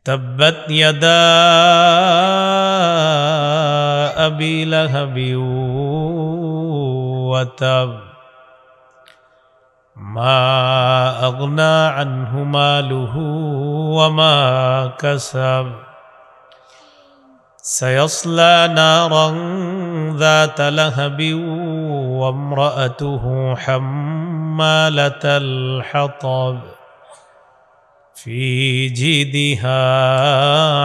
تبت يدا أبي لهب وتب ما أغنى عنه ماله وما كسب سيصلى نارا ذات لهب وامرأته حمالة الحطب في جيدها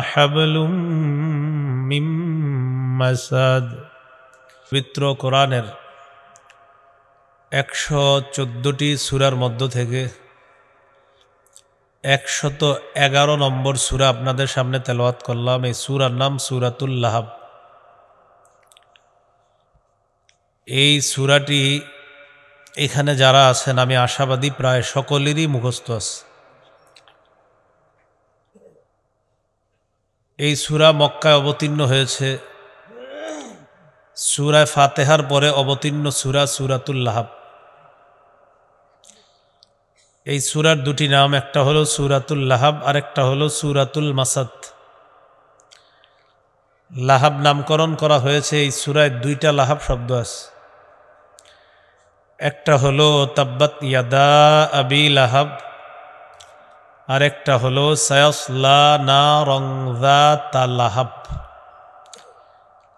حبل من مسد। পবিত্র কোরআনের 114টি সূরার মধ্য থেকে 111 নম্বর সূরা আপনাদের সামনে তেলাওয়াত করলাম। এই সূরার নাম সূরাতুল লাহাব। এই সূরাটি এখানে যারা আছেন আমি আশাবাদী প্রায় সকলেরই মুখস্থ আছে। এই সূরা মক্কায় অবতীর্ণ হয়েছে। সূরা ফাতিহার পরে অবতীর্ণ সূরা সূরাতুল লাহাব। এই সূরার দুটি নাম, একটা হলো সূরাতুল লাহাব আর একটা হলো সূরাতুল মাসাদ। লাহাব নামকরণ করা হয়েছে, এই সূরায় দুইটা লাহাব শব্দ আছে। একটা হলো তাব্বাত ইয়াদা আবি লাহাব আর একটা হলো সায়াসলা নারং যাতা লাহাব।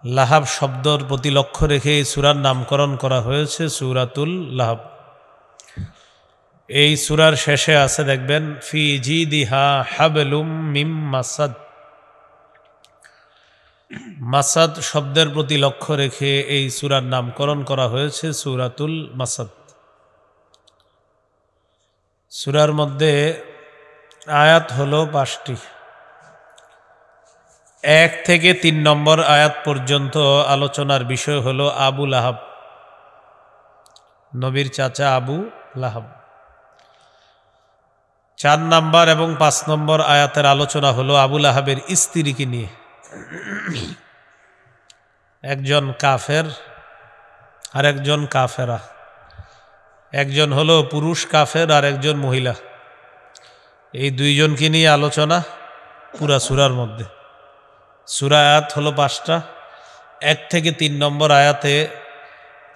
লাহাব শব্দর প্রতি লক্ষ্য রেখে এই সূরার নামকরণ করা হয়েছে সূরাতুল লাহাব। এই সূরার শেষে আছে দেখবেন ফি জিদিহা হাবলুম মিম মাসাদ। মাসাদ শব্দের প্রতি লক্ষ্য রেখে এই সূরার নামকরণ করা হয়েছে সূরাতুল মাসাদ। সূরার মধ্যে আয়াত হলো 5টি। 1 থেকে 3 নম্বর আয়াত পর্যন্ত আলোচনার বিষয় হলো আবু লাহাব, নবীর চাচা আবু লাহাব। 4 নম্বর এবং 5 নম্বর আয়াতের আলোচনা হলো আবু লাহাবের স্ত্রীকে নিয়ে। একজন কাফের আর একজন কাফেরা, একজন হলো পুরুষ কাফের আর একজন মহিলা। এই দুইজনকে নিয়ে আলোচনা পুরা সূরার মধ্যে। সূরা আয়াত হলো 5টা। 1 থেকে 3 নম্বর আয়াতে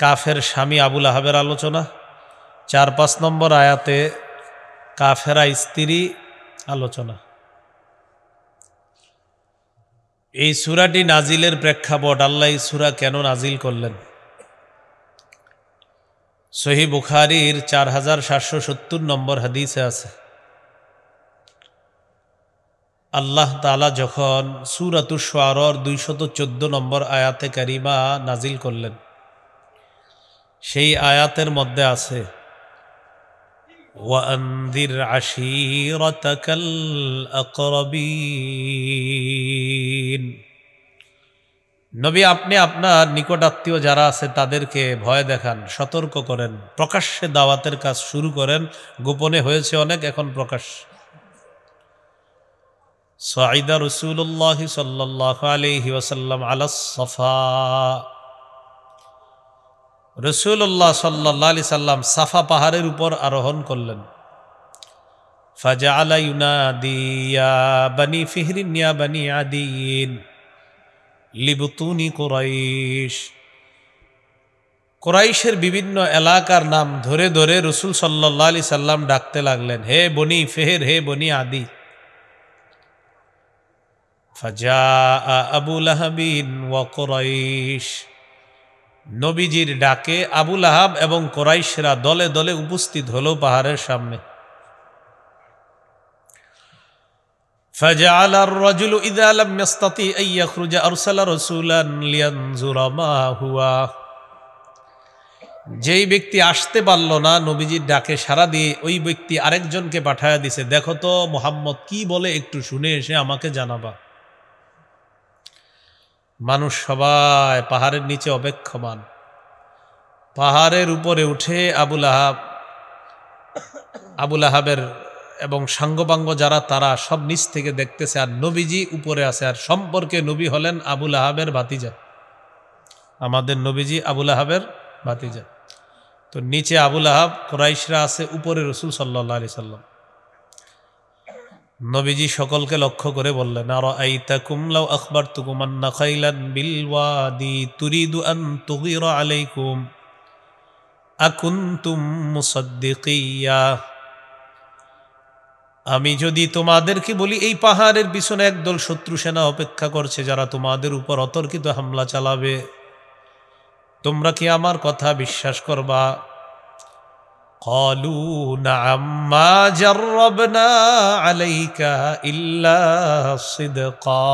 কাফের স্বামী আবু লাহাবের আলোচনা। 4-5 নম্বর আয়াতে কাফেরা স্ত্রী আলোচনা। এই সূরাটি নাজিলের প্রেক্ষাপট, আল্লাহ এই সূরা কেন নাজিল করলেন। সহিহ বুখারীর 4770 নম্বর হাদিসে আছে, আল্লাহ তাআলা যখন সূরাতুশ শুআরার 214 নম্বর আয়াতে কারিমা নাজিল করলেন, সেই আয়াতের মধ্যে আছে ওয়ানদির আশীরাতাকাল আকরাবিন। নবী, আপনি আপনার নিকটাত্মীয় যারা আছে তাদেরকে ভয় দেখান, সতর্ক করেন, প্রকাশ্যে দাওয়াতের কাজ শুরু করেন। গোপনে হয়েছে অনেক, এখন প্রকাশ। সাঈদা রাসূলুল্লাহ সাল্লাল্লাহু আলাইহি ওয়াসাল্লাম আলাস সাফা। রাসূলুল্লাহ সাল্লাল্লাহু আলাইহি সাল্লাম সাফা পাহাড়ের উপর আরোহণ করলেন। ফাজআলা ইউনাদি ইয়া বানি ফিহরিন ইয়া বানি আদিন লিবতুনি কুরাইশ। কুরাইশের বিভিন্ন এলাকার নাম ধরে ধরে রাসূল সাল্লাল্লাহু আলাইহি সাল্লাম ডাকতে লাগলেন, হে বনি ফিহর, হে বনি আদি। ফাজাআ আবু লাহাবিন ওয়া কুরাইশ। নবীজির ডাকে আবু লাহাব এবং কুরাইশরা দলে দলে উপস্থিত হলো পাহাড়ের সামনে। فجعل الرجل إذا لم يستطيع أن يخرج أرسل رسولا لينظر ما هو। যেই ব্যক্তি আসতে পারল না নবীজির ডাকে সাড়া দিয়ে, ওই ব্যক্তি আরেকজনকে পাঠায়া দিছে, দেখো তো মুহাম্মদ কি বলে, একটু শুনে এসে আমাকে জানাবা। মানুষ সবাই পাহাড়ের নিচে অপেক্ষমান। পাহাড়ের উপরে উঠে আবু লাহাবের এবং সাঙ্গপাঙ্গ যারা, তারা সব নিচ থেকে দেখতেছে, আর নবীজি উপরে আছে। আর সম্পর্কে নবী হলেন আবু লাহাবের ভাতিজা, আমাদের নবীজি আবু লাহাবের ভাতিজা। তো নিচে আবু লাহাব, কুরাইশরা আছে, উপরে রাসূল সাল্লাল্লাহু আলাইহি সাল্লাম। নবীজি সকলকে লক্ষ্য করে বললেন, আরাআইতাকুম লাউ আখবারতুকুম আন্না খাইলান বিল ওয়াদি তুরিদু আন তুগীরা আলাইকুম আকুনতুম মুসাদ্দিকিয়া। আমি যদি তোমাদেরকে বলি এই পাহাড়ের পিছনে একদল শত্রু সেনা অপেক্ষা করছে যারা তোমাদের উপর অতর্কিত হামলা চালাবে, তোমরা কি আমার কথা বিশ্বাস করবা? ক্বালু না'আম মা জাররাবনা আলাইকা ইল্লা সিদকা।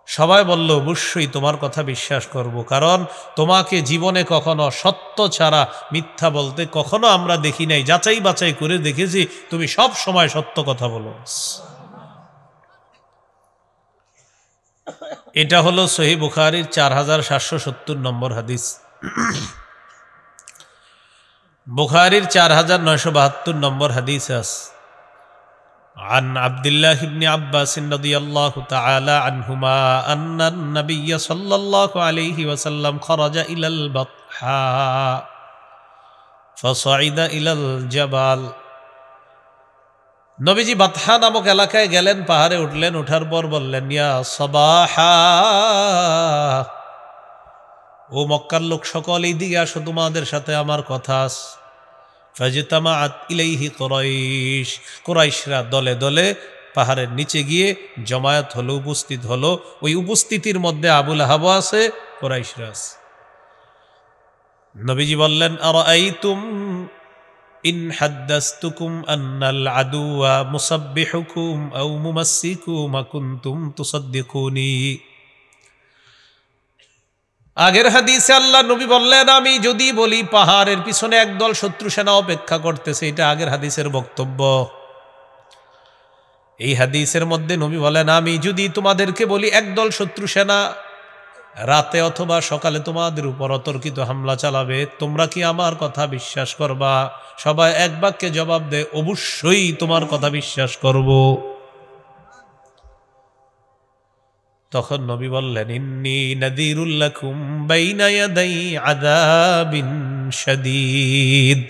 সবাই বলল, অবশ্যই তোমার কথা বিশ্বাস করব, কারণ তোমাকে জীবনে কখনো সত্য ছাড়া মিথ্যা বলতে কখনো আমরা দেখি নাই, যাচাই বাছাই করে দেখেছি তুমি সব সময় সত্য কথা বলো। এটা হলো সহিহ বুখারীর 4770 নম্বর হাদিস। বুখারীর 4972 নম্বর হাদিস আছে। عن عبد الله بن عباس رضي الله تعالى عنهما أن النبي صلى الله عليه وسلم خرج إلى البطحاء فصعد إلى الجبل। নবীজি বাতহা নামক এলাকায় গেলেন, পাহাড়ে উঠলেন, ওঠার পর বললেন, ইয়া সাবাহা, ও মক্কার লোক সকল এইদিকে আসো, তোমাদের সাথে আমার কথা আছে। ফাজতামাআত ইলাইহি কুরাইশ, কুরাইশরা দলে দলে পাহাড়ের নিচে গিয়ে জমায়েত হলো, উপস্থিত হলো। ওই উপস্থিতির মধ্যে আবু লাহাব আছে, কুরাইশরা আছে। নবীজি বললেন, আরাআইতুম ইন হাদ্দাসতুকুম আন্নাল আদুওয়া মুসাব্বিহুকুম আও মুমাসসিকুম আকুনতুম তুসাদ্দিকুনি। আগের হাদিসে আল্লাহ নবী বললেন, আমি যদি বলি পাহাড়ের পিছনে একদল শত্রু সেনা অপেক্ষা করতেছে, এটা আগের হাদিসের বক্তব্য। এই হাদিসের মধ্যে নবী বলেন, আমি যদি তোমাদেরকে বলি একদল শত্রু সেনা রাতে অথবা সকালে তোমাদের উপর অতর্কিত হামলা চালাবে, তোমরা কি আমার কথা বিশ্বাস করবা? সবাই এক বাক্যে জবাব দেয়, অবশ্যই তোমার কথা বিশ্বাস করব। তখন নবী বললেন, ইন্নী নাযীরুল লাকুম বাইনা ইয়াদাই আযাবিন শাদীদ,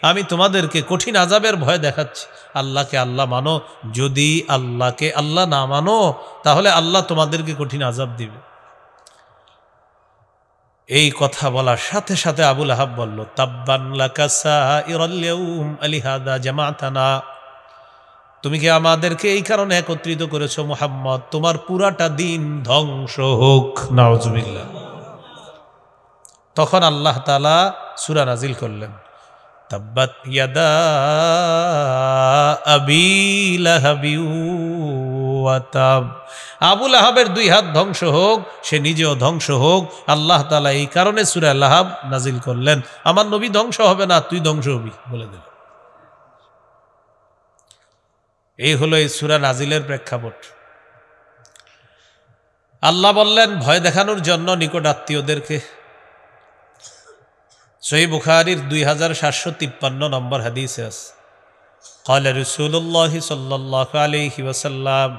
আমি তোমাদেরকে কঠিন আযাবের ভয় দেখাচ্ছি। আল্লাহকে আল্লাহ মানো, যদি আল্লাহকে আল্লাহ না মানো তাহলে আল্লাহ তোমাদেরকে কঠিন আযাব দিবে। এই কথা বলার সাথে সাথে আবু লাহাব বলল, তাব্বান লাকা সাইরাল ইয়াউম আলিহাদা জামাতানা, তুমি কি আমাদেরকে এই কারণে একত্রিত করেছো মুহাম্মদ? তোমার পুরাটা দিন ধ্বংস হোক। নাউজুবিল্লাহ। তখন আল্লাহ তাআলা সূরা নাজিল করলেন, তাব্বাত ইয়াদা আবি লাহাবি ওয়া তাব, আবু লাহাবের দুই হাত ধ্বংস হোক, সে নিজেও ধ্বংস হোক। আল্লাহ তাআলা এই কারণে সূরা লাহাব নাজিল করলেন, আমার নবী ধ্বংস হবে না, তুই ধ্বংস হবি বলে দিল। এই হলো এই সূরা নাজিলের প্রেক্ষাপট। আল্লাহ বললেন ভয় দেখানোর জন্য নিকট আত্মীয়দেরকে। সহিহ বুখারীর 2753 নম্বর হাদিসে আছে, قال رسول الله صلى الله عليه وسلم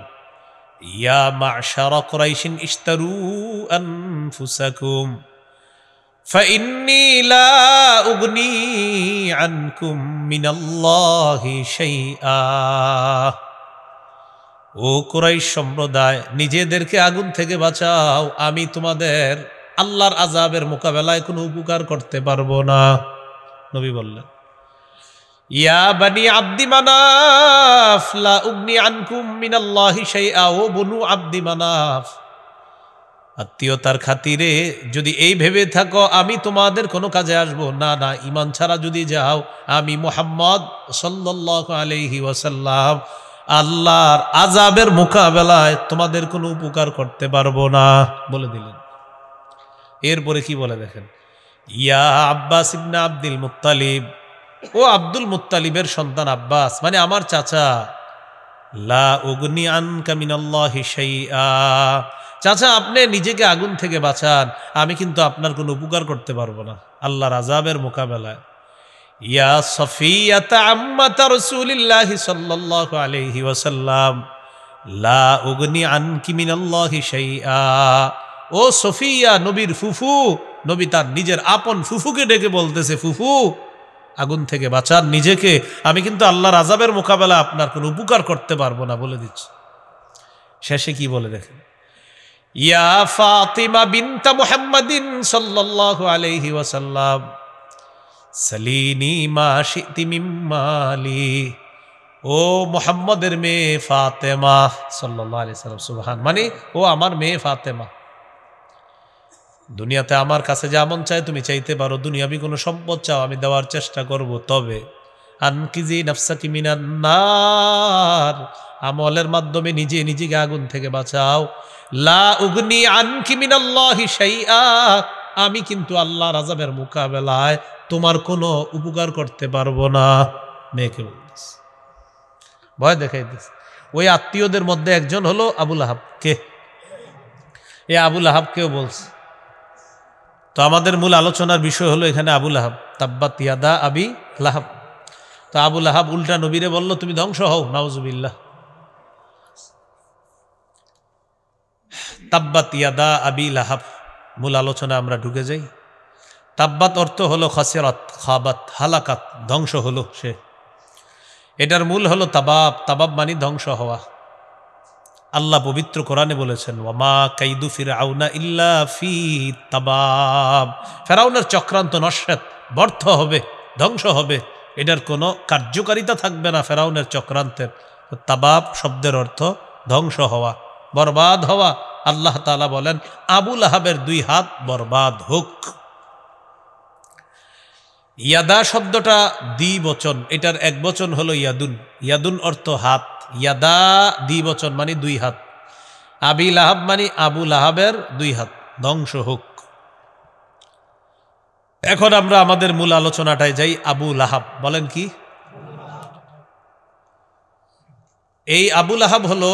يا معشر قريش اشتروا أنفسكم فإني لا أغني عنكم من الله شيئا। ও কুরাইশ সম্প্রদায়, নিজেদেরকে আগুন থেকে বাঁচাও, আমি তোমাদের আল্লাহর আযাবের মোকাবেলায় কোনো উপকার করতে পারবো না। নবী বললেন, ইয়া বানি আব্দি মানাফ লা উগনি আনকুম মিনাল্লাহি শাইআ, ও বনু আব্দি মানাফ, আত্মীয়তার খাতিরে যদি এই ভেবে থাকো আমি তোমাদের কোনো কাজে আসবো না, না, ঈমান ছাড়া যদি যাও, আমি মুহাম্মদ সাল্লাল্লাহু আলাইহি ওয়াসাল্লাম আল্লাহর আযাবের মোকাবেলায় তোমাদের কোনো উপকার করতে পারবো না বলে দিলেন। এরপরে কি বলে দেখেন, ইয়া আব্বাস ইবনে আব্দুল মুত্তালিব, ও আব্দুল মুত্তালিবের সন্তান আব্বাস, মানে আমার চাচা, লা উগনি আনকা মিনাল্লাহি শাইআ, চাচা আপনি নিজেকে আগুন থেকে বাঁচান, আমি কিন্তু আপনার কোনো উপকার করতে পারবো না আল্লাহর আযাবের মোকাবেলায়। ইয়া সফিয়াতা আম্মাতা রাসূলিল্লাহি সাল্লাল্লাহু আলাইহি ওয়াসাল্লাম লা উগনি আনকি মিনাল্লাহি শাইআ, ও সফিয়া, নবীর ফুফু, নবী তার নিজের আপন ফুফুকে ডেকে বলতেছে, ফুফু আগুন থেকে বাঁচান নিজেকে, আমি কিন্তু আল্লাহর আযাবের মোকাবেলা আপনার কোনো উপকার করতে পারবো না বলে দিচ্ছি। শেষে কি বলে দেখেন, ইয়া ফাতিমা বিনতা মুহাম্মাদিন সাল্লাল্লাহু আলাইহি ওয়াসাল্লাম সালিনি মা শি'তি মিন মালি। ও মুহাম্মদের মেয়ে ফাতেমা সাল্লাল্লাহু আলাইহি ওয়াসাল্লাম, সুবহান, মানে ও আমার মেয়ে ফাতেমা, দুনিয়াতে আমার কাছে যা মন চায় তুমি চাইতে পারো, দুনিয়াবি কোনো সম্পদ চাও আমি দেওয়ার চেষ্টা করব, তবে আনকিজি নাফসাকি মিনান নার, আমলের মাধ্যমে নিজে নিজেকে আগুন থেকে বাঁচাও। লা উগনি আনকি মিনাল্লাহি শাইআ, আমি কিন্তু আল্লাহর আযাবের মোকাবেলায় তোমার কোনো উপকার করতে পারবো না। মেয়েকে বলতেছে, ভয় দেখাইতেছে। ওই আত্মীয়দের মধ্যে একজন হলো আবু লাহাব। কে? এ আবু লাহাবকেও বলছে। তো আমাদের মূল আলোচনার বিষয় হলো এখানে আবু লাহাব, তাব্বাত ইয়াদা আবি লাহাব। তো আবু লাহাব উল্টা নবীরে বলল তুমি ধ্বংস হও, নাউজুবিল্লাহ। তাব্বাত ইয়াদা আবি লাহাব, মূল আলোচনা আমরা ঢুকে যাই। তাব্বাত অর্থ হলো খাসিরাত, খাবাত, হালাকাত, ধ্বংস হলো সে। এটার মূল হলো তাবাব, তাবাব মানে ধ্বংস হওয়া। আল্লাহ পবিত্র কোরআনে বলেছেন, ওয়ামা কাইদু ফিরআউনা ইল্লা ফি তাবাব, ফেরাউনের চক্রান্ত নস্যাৎ, ব্যর্থ হবে, ধ্বংস হবে, এটার কোনো কার্যকারিতা থাকবে না ফেরাউনের চক্রান্তের। তাবাব শব্দের অর্থ ধ্বংস হওয়া, বরবাদ হওয়া। আল্লাহ তাআলা বলেন আবু লাহাবের 2 হাত বরবাদ হোক। ইয়াদা শব্দটা দ্বিবচন, এটার এক বচন হলো ইয়াদুন। ইয়াদুন অর্থ হাত, ইয়াদা দ্বিবচন মানে 2 হাত। আবি লাহাব মানে আবু লাহাবের 2 হাত, ধ্বংস হোক। এখন আমরা আমাদের মূল আলোচনাটায় যাই। আবু লাহাব বলেন কি? এই আবু লাহাব হলো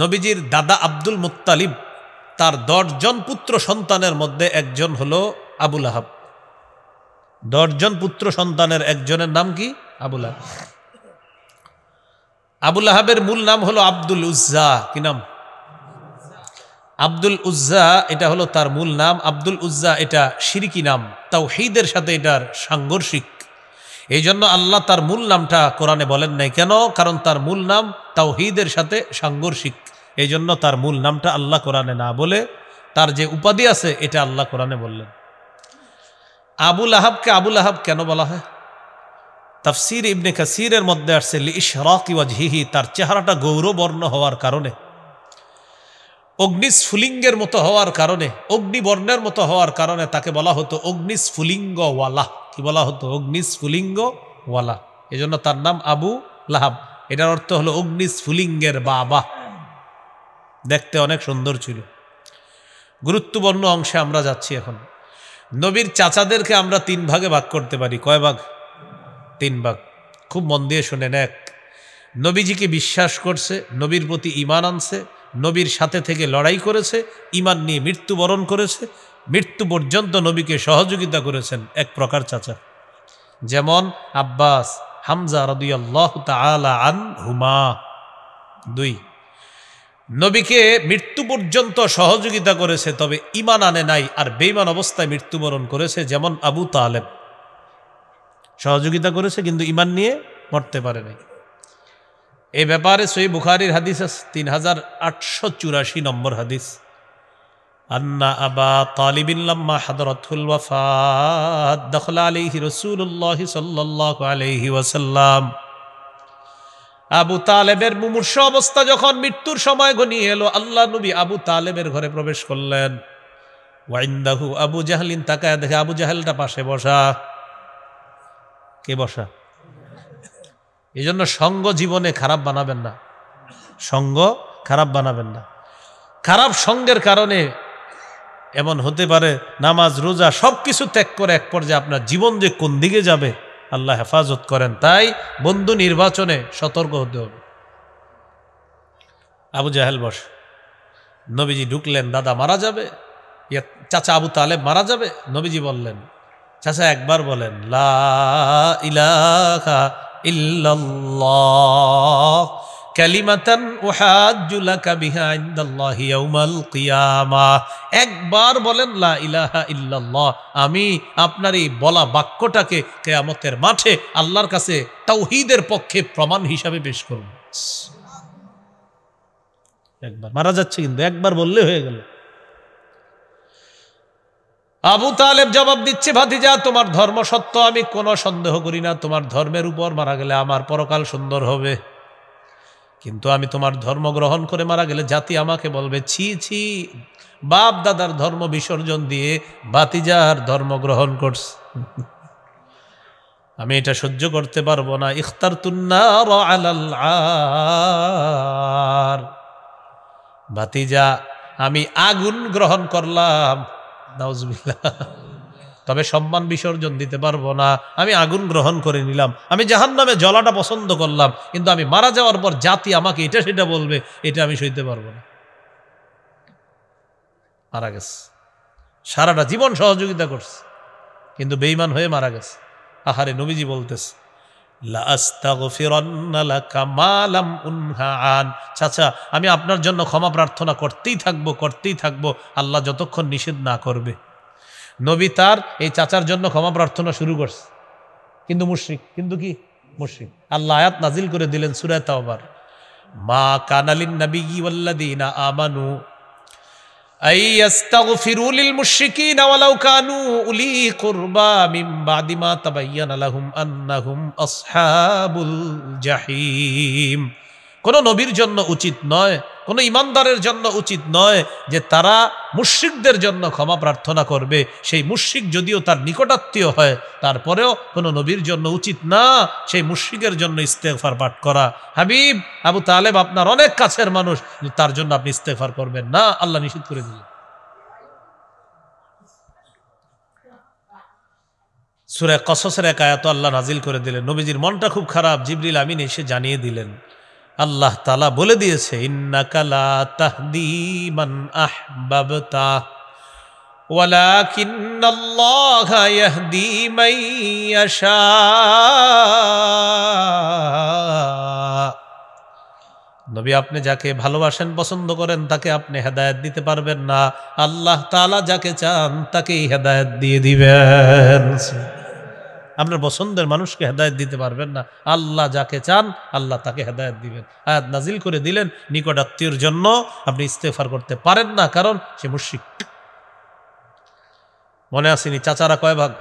নবীজির দাদা আব্দুল মুত্তালিব, তার 10 জন পুত্র সন্তানের মধ্যে একজন হলো আবু লাহাব। 10 জন পুত্র সন্তানের একজনের নাম কি? আবু লাহাব। আবু লাহাবের মূল নাম হলো আব্দুল উজ্জা। কি নাম? আব্দুল উজ্জা, এটা হলো তার মূল নাম। আব্দুল উজ্জা এটা শিরকি নাম, তাওহীদের সাথে এটার সাংঘর্ষিক। এই জন্য আল্লাহ তার মূল নামটা কোরআনে বলেন নাই। কেন? কারণ তার মূল নাম তাওহীদের সাথে সাংঘর্ষিক। এই জন্য তার মূল নামটা আল্লাহ কোরআনে না বলে তার যে উপাধি আছে এটা আল্লাহ কোরআনে বললেন। আবু লাহাবকে আবু লাহাব কেন বলা হয়? তাফসীর ইবনে কাসীরের মধ্যে আসছে লিইশরাকি ওয়াজহিহি, তার চেহারাটা গৌরবর্ণ হওয়ার কারণে, অগ্নিস্ফুলিঙ্গের মতো হওয়ার কারণে, অগ্নিবর্ণের মতো হওয়ার কারণে তাকে বলা হতো অগ্নিস্ফুলিঙ্গওয়ালা। কি বলা হতো? অগ্নিস্ফুলিঙ্গওয়ালা। এই জন্য তার নাম আবু লাহাব। এটার অর্থ হলো অগ্নিস্ফুলিঙ্গের বাবা। দেখতে অনেক সুন্দর ছিল। গুরুত্বপূর্ণ অংশে আমরা যাচ্ছি এখন। নবীর চাচাদেরকে আমরা 3 ভাগে ভাগ করতে পারি। কয় ভাগ? 3 ভাগ। খুব মন দিয়ে শুনেন। 1, নবীজিকে বিশ্বাস করছে, নবীর প্রতি ঈমান আনছে, নবীর সাথে থেকে লড়াই করেছে, ঈমান নিয়ে মৃত্যুবরণ করেছে, মৃত্যু পর্যন্ত নবীকে সহযোগিতা করেছেন, এক প্রকার চাচা। যেমন আব্বাস, হামজা রাদিয়াল্লাহু তাআলা আনহুমা। 2, নবীকে মৃত্যু পর্যন্ত সহযোগিতা করেছে তবে ঈমান আনে নাই আর বেঈমান অবস্থায় মৃত্যুবরণ করেছে, যেমন আবু তালেব। সহযোগিতা করেছে কিন্তু ঈমান নিয়ে মরতে পারে নাই। এই ব্যাপারে সহিহ বুখারীর হাদিস আছে 3884 নম্বর হাদিস। আন্না আবা তালিবিন লাম্মা হাদরাতুল ওয়াফাত দাখালা আলাইহি রাসূলুল্লাহ সাল্লাল্লাহু আলাইহি ওয়াসাল্লাম। আবু তালেবের মুমূর্ষু অবস্থা যখন মৃত্যুর সময় ঘনিয়ে এলো, আল্লাহ নবী আবু তালেবের ঘরে প্রবেশ করলেন। ওয়াইন্দাহু আবু জাহলিন, তাকায় দেখে আবু জাহেলটা পাশে বসা। কে বসা? এই জন্য সঙ্গ জীবনে খারাপ বানাবেন না, সঙ্গ খারাপ বানাবেন না। খারাপ সঙ্গের কারণে এমন হতে পারে নামাজ রোজা সব কিছু ত্যাগ করে এক পর্যায়ে আপনার জীবন যে কোন দিকে যাবে আল্লাহ হেফাজত করেন। তাই বন্ধু নির্বাচনে সতর্ক হতে হবে। আবু জাহেল বস। নবীজি ঢুকলেন, দাদা মারা যাবে, চাচা আবু তালেব মারা যাবে। নবীজি বললেন, চাচা একবার বলেন লা ইলাহা ইল্লাল্লাহ কালিমাতান উহাজ্জু লাকা বিহা ইনদাল্লাহি ইয়াউমাল কিয়ামাহ। একবার বলেন লা ইলাহা ইল্লাল্লাহ, আমি আপনার এই বলা বাক্যটাকে কিয়ামতের মাঠে আল্লাহর কাছে তাওহীদের পক্ষে প্রমাণ হিসাবে পেশ করব। একবার মারা যাচ্ছে, কিন্তু একবার বললে হয়ে গেল। আবু তালেব জবাব দিচ্ছে, ভাতিজা তোমার ধর্ম সত্য, আমি কোনো সন্দেহ করি না, তোমার ধর্মের উপর মারা গেলে আমার পরকাল সুন্দর হবে, কিন্তু আমি তোমার ধর্ম গ্রহণ করে মারা গেলে জাতি আমাকে বলবে ছি ছি, বাপ দাদার ধর্ম বিসর্জন দিয়ে ভাতিজার ধর্ম গ্রহণ করছে। আমি এটা সহ্য করতে পারবো না। ইখতারতুন নার আলাল আর, ভাতিজা আমি আগুন গ্রহণ করলাম, নাউজুবিল্লাহ, তবে সম্মান বিসর্জন দিতে পারবো না, আমি আগুন গ্রহণ করে নিলাম। আমি জাহান্নামে জ্বলাটা পছন্দ করলাম, কিন্তু আমি মারা যাওয়ার পর জাতি আমাকে এটা সেটা বলবে, এটা আমি সইতে পারবো না। মারা গেছে, সারাটা জীবন সহযোগিতা করছে, কিন্তু বেঈমান হয়ে মারা গেছে। আহারে, নবীজি বলতেছে লা আস্তাগফিরান্না লাকা মা লাম উনহা আন, চাচা আমি আপনার জন্য ক্ষমা প্রার্থনা করতেই থাকবো আল্লাহ যতক্ষণ নিষেধ না করবে। নবী তার এই চাচার জন্য ক্ষমা প্রার্থনা শুরু করছে, কিন্তু মুশরিক, কিন্তু কি মুশরিক। আল্লাহ আয়াত নাজিল করে দিলেন সূরা তাওবার, মা কানা লিন নাবিয়্যি ওয়াল্লাযীনা আমানু আইয়াস্তাগফিরু লিল মুশরিকিনা ওয়ালাউ কানু উলি কুরবা মিন বাদি মা তাবায়্যানা লাহুম আন্নাহুম আসহাবুল জাহিম। কোন নবীর জন্য উচিত নয়, কোন ইমানদারের জন্য উচিত নয় যে তারা মুশরিকদের জন্য ক্ষমা প্রার্থনা করবে। সেই মুশরিক যদিও তার নিকটাত্মীয় হয়, তারপরেও কোন নবীর জন্য উচিত না সেই মুশরিকের জন্য ইস্তেগফার পাঠ করা। হাবিব আবু তালেব আপনার অনেক কাছের মানুষ, তার জন্য আপনি ইস্তেগফার করবেন না, আল্লাহ নিষেধ করে দিলেন। সূরা কসসের এক আয়াত আল্লাহ নাজিল করে দিলেন। নবীজির মনটা খুব খারাপ, জিবরিল আমিন এসে জানিয়ে দিলেন, আল্লাহ তাআলা বলে দিয়েছে ইন্নাকা লা তাহদি মান আহবাবতা ওয়ালাকিন্নাল্লাহা ইয়াহদি মান ইয়াশা। নবী আপনি যাকে ভালোবাসেন, পছন্দ করেন, তাকে আপনি হেদায়েত দিতে পারবেন না, আল্লাহ তাআলা যাকে চান তাকেই হেদায়েত দিয়ে দিবেন। আপনার পছন্দের মানুষকে হেদায়েত দিতে পারবেন না, আল্লাহ যাকে চান আল্লাহ তাকে হেদায়েত দিবেন। আয়াত নাজিল করে দিলেন নিকট আত্মীয়র জন্য আপনি ইস্তেগফার করতে পারেন না, কারণ সে মুশরিক। মনে আসেনি চাচারা কয় ভাগ?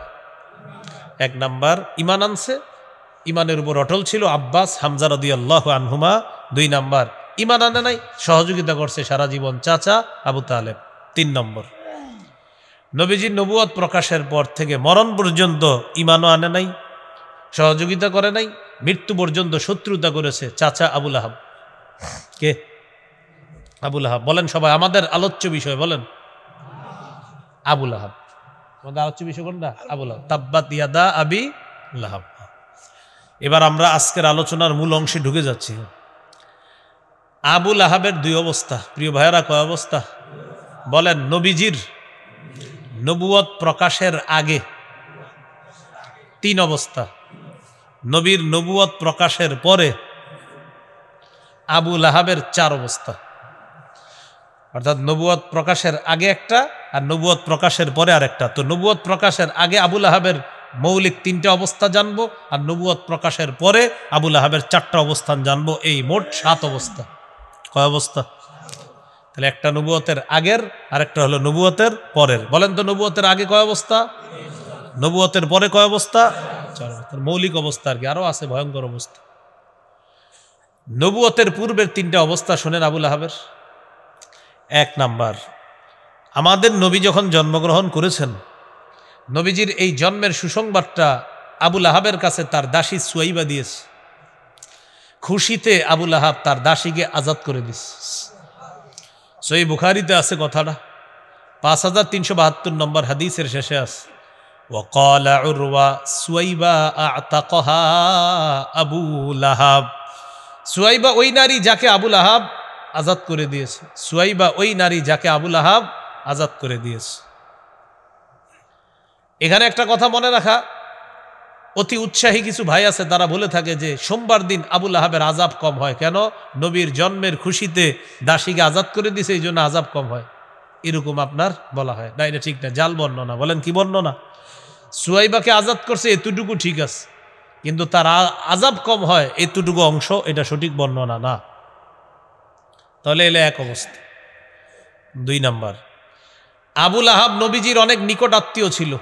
এক নাম্বার ঈমান আনছে, ঈমানের উপর অটল ছিল আব্বাস হামজা রাদিয়াল্লাহু আনহুমা। 2 নাম্বার ঈমান আনে নাই, সহযোগিতা করছে সারা জীবন চাচা আবু তালেব। 3 নম্বর নবীজির নবুয়ত প্রকাশের পর থেকে মরণ পর্যন্ত ঈমানও আনে নাই, সহযোগিতা করে নাই, মৃত্যু পর্যন্ত শত্রুতা করেছে চাচা আবু লাহাব। কে? আবু লাহাব। বলেন সবাই, আমাদের আলোচ্য বিষয় বলেন আবু লাহাব। আমাদের আলোচ্য বিষয় কোনটা? আবু লাহাব। তাব্বাত ইয়াদা আবি লাহাব। এবার আমরা আজকের আলোচনার মূল অংশে ঢুকে যাচ্ছি। আবু লাহাবের 2 অবস্থা। প্রিয় ভাইয়েরা, কয় অবস্থা বলেন? নবীজির নবুয়ত প্রকাশের আগে 3 অবস্থা, নবীর নবুয়ত প্রকাশের পরে আবু লাহাবের 4 অবস্থা। অর্থাৎ নবুয়ত প্রকাশের আগে একটা, আর নবুয়ত প্রকাশের পরে আরেকটা। তো নবুয়ত প্রকাশের আগে আবু লাহাবের মৌলিক 3টে অবস্থা জানবো, আর নবুয়ত প্রকাশের পরে আবু লাহাবের 4টা অবস্থান জানবো। এই মোট 7 অবস্থা। কয় অবস্থা? তাহলে একটা নবুয়তের আগের, আরেকটা হলো নবুয়তের পরের। বলেন তো নবুয়তের আগে কয় অবস্থা, নবুয়তের পরে কয় অবস্থা? 4 অবস্থা। মৌলিক অবস্থা আর কি, আরো আছে ভয়ঙ্কর অবস্থা। নবুয়তের পূর্বের 3টা অবস্থা শোনেন আবু লাহাবের। 1 নাম্বার, আমাদের নবী যখন জন্মগ্রহণ করেছেন, নবীজির এই জন্মের সুসংবাদটা আবু লাহাবের কাছে তার দাসী সুয়াইবা দিয়েছে। খুশিতে আবু লাহাব তার দাসীকে আজাদ করে দিয়েছে। সহিহ বুখারীতে আছে কথাটা, 5372 নম্বর হাদিসের শেষে আছে, ওয়াকালা উরওয়া সুয়াইবা আ'তাকাহা আবু লাহাব। সুয়াইবা ওই নারী যাকে আবু লাহাব আজাদ করে দিয়েছে, সুয়াইবা ওই নারী যাকে আবু লাহাব আজাদ করে দিয়েছে। এখানে একটা কথা মনে রাখা, অতি উৎসাহী কিছু ভাই আছে, তারা বলে থাকে যে সোমবার দিন আবুল আহাবের আজাব কম হয় কেন? নবীর জন্মের খুশিতে দাসীকে আজাদ করে দিছে, এই জন্য আজাব কম হয়, এরকম আপনার বলা হয়। না, এটা ঠিক না, জাল বর্ণনা। বলেন কি বর্ণনা? সুয়াইবাকে আজাদ করছে এতটুকু ঠিক আছে, কিন্তু তার আজাব কম হয় এতটুকু অংশ, এটা সঠিক বর্ণনা না। তাহলে এলে এক অবস্থা। 2 নাম্বার, আবুল আহাব নবীজির অনেক নিকট আত্মীয় ছিল।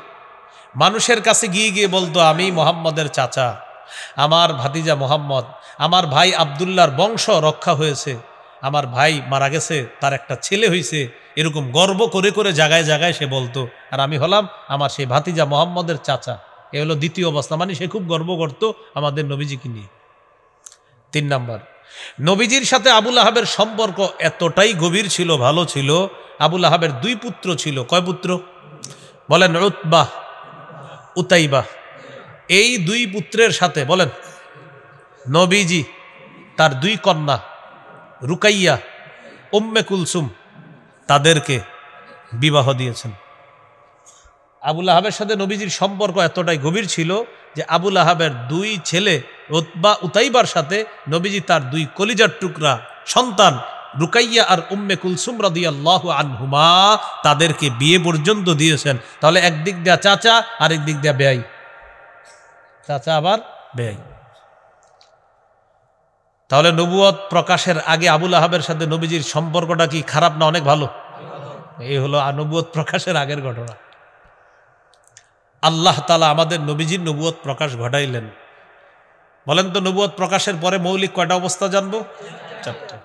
মানুষের কাছে গিয়ে গিয়ে বলতো, আমি মোহাম্মদের চাচা, আমার ভাতিজা মোহাম্মদ, আমার ভাই আবদুল্লাহর বংশ রক্ষা হয়েছে, আমার ভাই মারা গেছে, তার একটা ছেলে হয়েছে, এরকম গর্ব করে করে জায়গায় জায়গায় সে বলতো। আর আমি হলাম আমার সেই ভাতিজা মোহাম্মদের চাচা। এ হলো দ্বিতীয় অবস্থা, মানে সে খুব গর্ব করত আমাদের নবীজিকে নিয়ে। 3 নাম্বার, নবীজির সাথে আবুল আহাবের সম্পর্ক এতটাই গভীর ছিল, ভালো ছিল। আবুল আহাবের 2 পুত্র ছিল। কয় পুত্র? বলেন। উতবাহ, উতাইবা। এই 2 পুত্রের সাথে বলেন নবীজি তার 2 কন্যা রুকাইয়া, উম্মে কুলসুম, তাদেরকে বিবাহ দিয়েছেন। আবুল আহাবের সাথে নবীজির সম্পর্ক এতটাই গভীর ছিল যে আবুল আহাবের 2 ছেলে উতবা, উতাইবার সাথে নবীজি তার 2 কলিজার টুকরা সন্তান রুকাইয়া আর উম্মে কুলসুম রাদিয়াল্লাহু আনহুমা, তাদেরকে বিয়ে পর্যন্ত দিয়েছেন। তাহলে একদিক দিয়া চাচা, আরেক দিক দিয়া বেয়াই। চাচা আবার বেয়াই। তাহলে নবুয়ত প্রকাশের আগে আবুল আহাবের সাথে নবীজির সম্পর্কটা কি খারাপ না অনেক ভালো? এই হলো নবুয়ত প্রকাশের আগের ঘটনা। আল্লাহ তাআলা আমাদের নবীজির নবুয়ত প্রকাশ ঘটাইলেন। বলেন তো, নবুয়ত প্রকাশের পরে মৌলিক কয়টা অবস্থা জানবো? 4টা।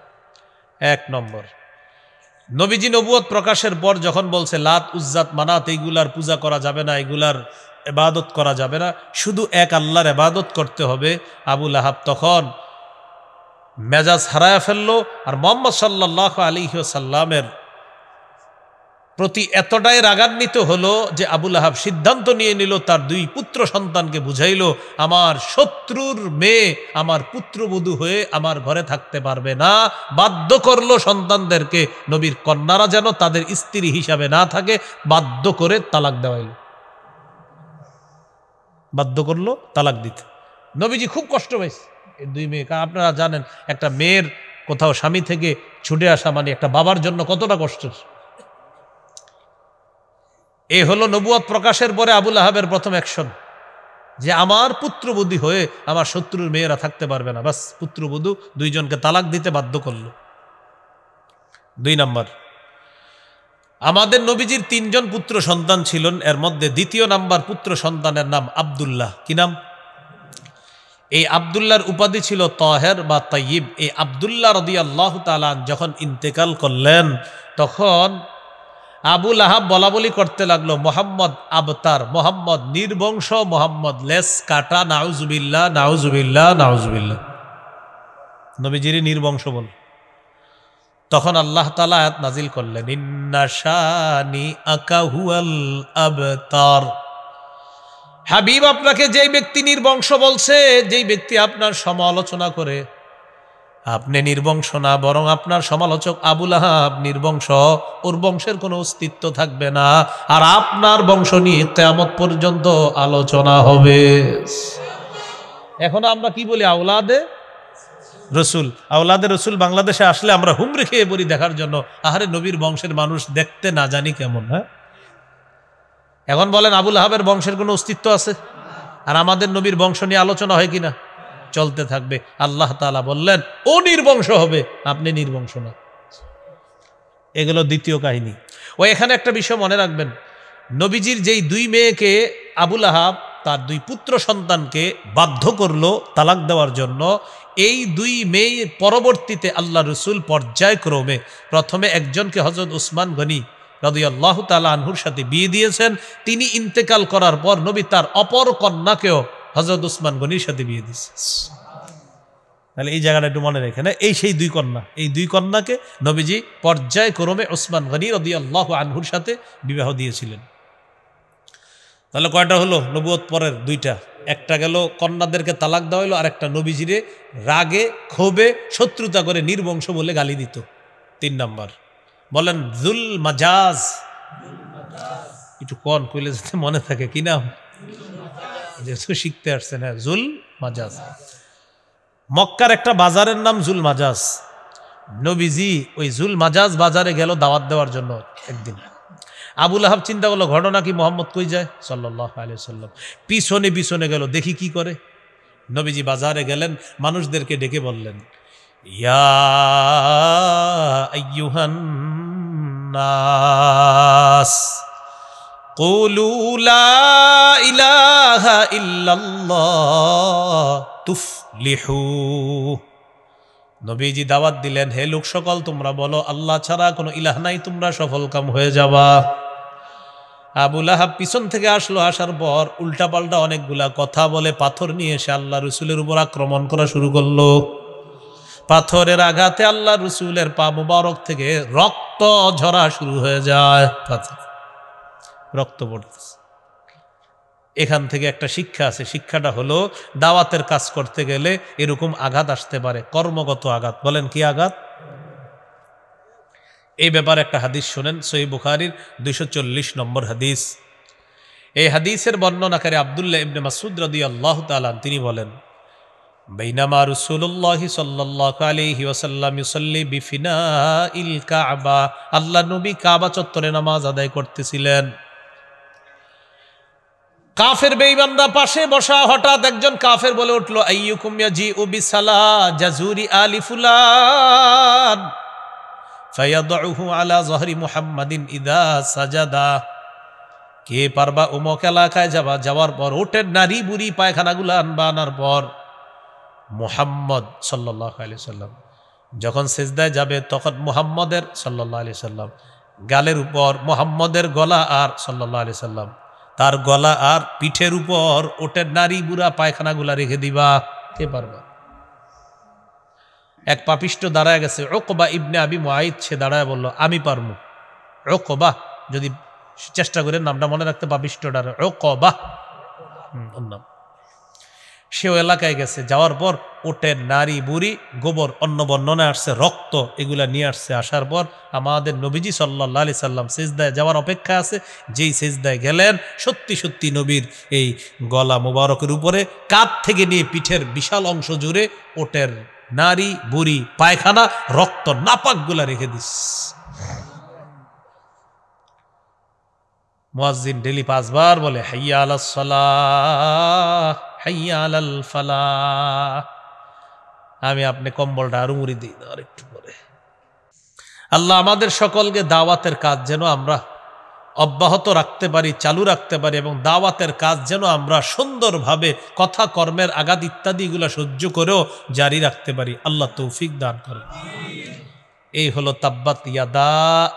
1 নম্বর, নবীজি নবুয়ত প্রকাশের পর যখন বলছে লাত, উজ্জাত, মানাত এইগুলার পূজা করা যাবে না, এগুলার ইবাদত করা যাবে না, শুধু এক আল্লাহর ইবাদত করতে হবে, আবুল আহাব তখন মেজাজ হারায়া ফেললো। আর মুহাম্মদ সাল্লাল্লাহু আলাইহি ওয়াসাল্লামের প্রতি এতটাই রাগান্বিত হলো যে আবুল আহাব সিদ্ধান্ত নিয়ে নিল, তার 2 পুত্র সন্তানকে বুঝাইল, আমার শত্রুর মেয়ে আমার পুত্রবধূ হয়ে আমার ঘরে থাকতে পারবে না। বাধ্য করলো সন্তানদেরকে, নবীর কন্যারা যেন তাদের স্ত্রী হিসাবে না থাকে, বাধ্য করে তালাক দেওয়াইল। বাধ্য করলো তালাক দিতে। নবীজি খুব কষ্ট পাইছে এই 2 মেয়ে। আপনারা জানেন একটা মেয়ের কোথাও স্বামী থেকে ছুটে আসা মানে একটা বাবার জন্য কতটা কষ্টের। এই হলো নবুয়ত প্রকাশের পরে আবুল আহাবের প্রথম অ্যাকশন, যে আমার পুত্রবধূ হয়ে আমার শত্রুর মেয়েরা থাকতে পারবে না। বাস, পুত্রবধূ 2 জনকে তালাক দিতে বাধ্য করলো। 2 নাম্বার, আমাদের নবীজির 3 জন পুত্র সন্তান ছিলেন, এর মধ্যে দ্বিতীয় নাম্বার পুত্র সন্তানের নাম আব্দুল্লাহ। কি নাম? এই আব্দুল্লাহর উপাধি ছিল তাহের বা তাইয়িব। এই আব্দুল্লাহ রাদিয়াল্লাহু তাআলা যখন ইন্তেকাল করলেন, তখন আবুল আহাব বলা বলি করতে লাগলো, মোহাম্মদ আবতার, মোহাম্মদ নির্বংশ, মোহাম্মদ লেস কাটা, নাউজুবিল্লাহ, নাউজুবিল্লাহ, নাউজুবিল্লাহ। নবীজির নির্বংশ বল। তখন আল্লাহ তাআলা আয়াত নাজিল করলেন, ইন্না শানি আকা হুয়াল আবতার। হাবিব, আপনাকে যেই ব্যক্তি নির্বংশ বলছে, যেই ব্যক্তি আপনার সমালোচনা করে, আপনি নির্বংশ না, বরং আপনার সমালোচক আবুল আহাব নির্বংশ। ওর বংশের কোনো অস্তিত্ব থাকবে না, আর আপনার বংশ নিয়ে কিয়ামত পর্যন্ত আলোচনা হবে। এখন আমরা কি বলি? আওলাদে রসুল। আওলাদে রসুল বাংলাদেশে আসলে আমরা হুমড়ি খেয়ে পড়ি দেখার জন্য। আহারে, নবীর বংশের মানুষ দেখতে না জানি কেমন। হ্যাঁ, এখন বলেন আবুল আহাবের বংশের কোনো অস্তিত্ব আছে? আর আমাদের নবীর বংশ নিয়ে আলোচনা হয় কিনা? চলতে থাকবে। আল্লাহ তাআলা বললেন ও নির্বংশ হবে, আপনি নির্বংশ না। এগুলো দ্বিতীয় কাহিনী। ও এখানে একটা বিষয় মনে রাখবেন, নবীজির যেই 2 মেয়েকে আবুল আহাব তার 2 পুত্র সন্তানকে বাধ্য করলো তালাক দেওয়ার জন্য, এই 2 মেয়ে পরবর্তীতে আল্লাহ রসুল পর্যায়ক্রমে প্রথমে একজনকে হযরত উসমান গনি রাদিয়াল্লাহু তাআলা আনহুর সাথে বিয়ে দিয়েছেন। তিনি ইন্তেকাল করার পর নবী তার অপর কন্যাকেও হযরত উসমান গনির সাথে বিয়ে দিয়েছে। তাহলে এই জায়গাটা একটু মনে রেখে না, এই সেই 2 কন্যা, এই 2 কন্যাকে নবীজি পর্যায়ক্রমে উসমান গনি রাদিয়াল্লাহু আনহুর সাথে বিবাহ দিয়েছিলেন। তাহলে কয়টা হলো? নবুয়ত পরের 2টা। একটা গেল কন্যাদেরকে তালাক দেওয়া হলো, আর একটা নবীজিরে রাগে ক্ষোভে শত্রুতা করে নির্বংশ বলে গালি দিত। 3 নাম্বার, বলেন জুল মাজাজ। একটু কন কইলে যাতে মনে থাকে। কি নাম? যেহেতু শিখতে আসছেন, হ্যাঁ, জুল মাজাজ। মক্কার একটা বাজারের নাম জুল মাজাজ। নবীজি ওই জুল মাজাজ বাজারে গেল দাওয়াত দেওয়ার জন্য একদিন। আবু লাহাব চিন্তা করলো ঘটনা কি, মোহাম্মদ কই যায় সাল্লাল্লাহু আলাইহি ওয়াসাল্লাম। পিছনে পিছনে গেল, দেখি কি করে। নবীজি বাজারে গেলেন, মানুষদেরকে ডেকে বললেন, ইয়া আইয়ুহান নাস কুলু লা ইলাহা ইল্লাল্লাহ তুফলিহু। নবীজি দাওয়াত দিলেন, হে লোক সকল, তোমরা বলো আল্লাহ ছাড়া কোনো ইলাহ নাই, তোমরা সফলকাম হয়ে যাবা। আবু লাহাব পিছন থেকে আসলো, আসার পর উল্টাপাল্টা অনেকগুলা কথা বলে পাথর নিয়ে এসে আল্লাহ রসুলের উপর আক্রমণ করা শুরু করলো। পাথরের আঘাতে আল্লাহ রসুলের পা মুবারক থেকে রক্ত ঝরা শুরু হয়ে যায়, রক্ত পড়তেছে। এখান থেকে একটা শিক্ষা আছে, শিক্ষাটা হলো দাওয়াতের কাজ করতে গেলে এরকম আঘাত আসতে পারে, কর্মগত আঘাত। বলেন কি আঘাত? এই ব্যাপারে একটা হাদিস শোনেন, সহিহ বুখারীর 240 নম্বর হাদিস। এই হাদিসের বর্ণনাকারী আব্দুল্লাহ ইবনে মাসউদ রাদিয়াল্লাহু তাআলা তিনি বলেন, বাইনামা রাসূলুল্লাহ সাল্লাল্লাহু আলাইহি ওয়াসাল্লাম ইউসাল্লি বিফিনাইল কাবা, আল্লাহ নবী কাবা চত্বরে নামাজ আদায় করতেছিলেন। কাফের বেঈমানরা পাশে বসা, হঠাৎ একজন কাফের বলে উঠলো, আইয়ুকুম ইয়াজিউ বিসালা জাজুরি আলি ফুলান ফায়াদউহু আলা যহরি মুহাম্মাদিন ইদা সাজাদা। কে পারবা অমুক এলাকায় যাওয়ার পর ওটের নারী বুড়ি পায়খানাগুলো আনবা, আনার পর মুহাম্মদ সাল্লাল্লাহু আলাইহি সাল্লাম যখন সিজদায় যাবে তখন মুহাম্মদের সাল্লাল্লাহু আলাইহি সাল্লাম গালের উপর মুহাম্মদের গলা আর সাল্লাল্লাহু আলাইহি সাল্লাম তার গলা আর পিঠের উপর ওটের নারী বুড়া পায়খানাগুলা রেখে দিবা। কে পারবা? এক পাপিষ্ট দাঁড়ায় গেছে, উকবা ইবনে আবি মুআইদ, সে দাঁড়ায় বলল, আমি পারমু। উকবা, যদি চেষ্টা করে নামটা মনে রাখতে, পাপিষ্টটার উকবা নাম। সেও এলাকায় গেছে, যাওয়ার পর ওটের নারী বুড়ি গোবর, অন্য বর্ণনায় আসছে রক্ত, এগুলা নিয়ে আসছে। আসার পর আমাদের নবীজি সাল্লাল্লাহু আলাইহি সাল্লাম সিজদায় যাওয়ার অপেক্ষা আছে। যেই সিজদায় গেলেন, সত্যি সত্যি নবীর এই গলা মোবারকের উপরে কাঁধ থেকে নিয়ে পিঠের বিশাল অংশ জুড়ে ওটের নারী বুড়ি পায়খানা রক্ত নাপাকগুলা রেখে দিস। মুয়াজ্জিন ডেলি 5 বার বলে, হাইয়া আলাস সালাহ হাইয়া আলাল ফালাহ। আমি আপনি কম্বলটা আরো মুড়ি দিই আর একটু পরে। আল্লাহ আমাদের সকলকে দাওয়াতের কাজ যেন আমরা অব্যাহত রাখতে পারি, চালু রাখতে পারি, এবং দাওয়াতের কাজ যেন আমরা সুন্দরভাবে কথা কর্মের আঘাত ইত্যাদিগুলো সহ্য করেও জারি রাখতে পারি। আল্লাহ তৌফিক দান করেন। এই হলো তাব্বাত ইয়াদা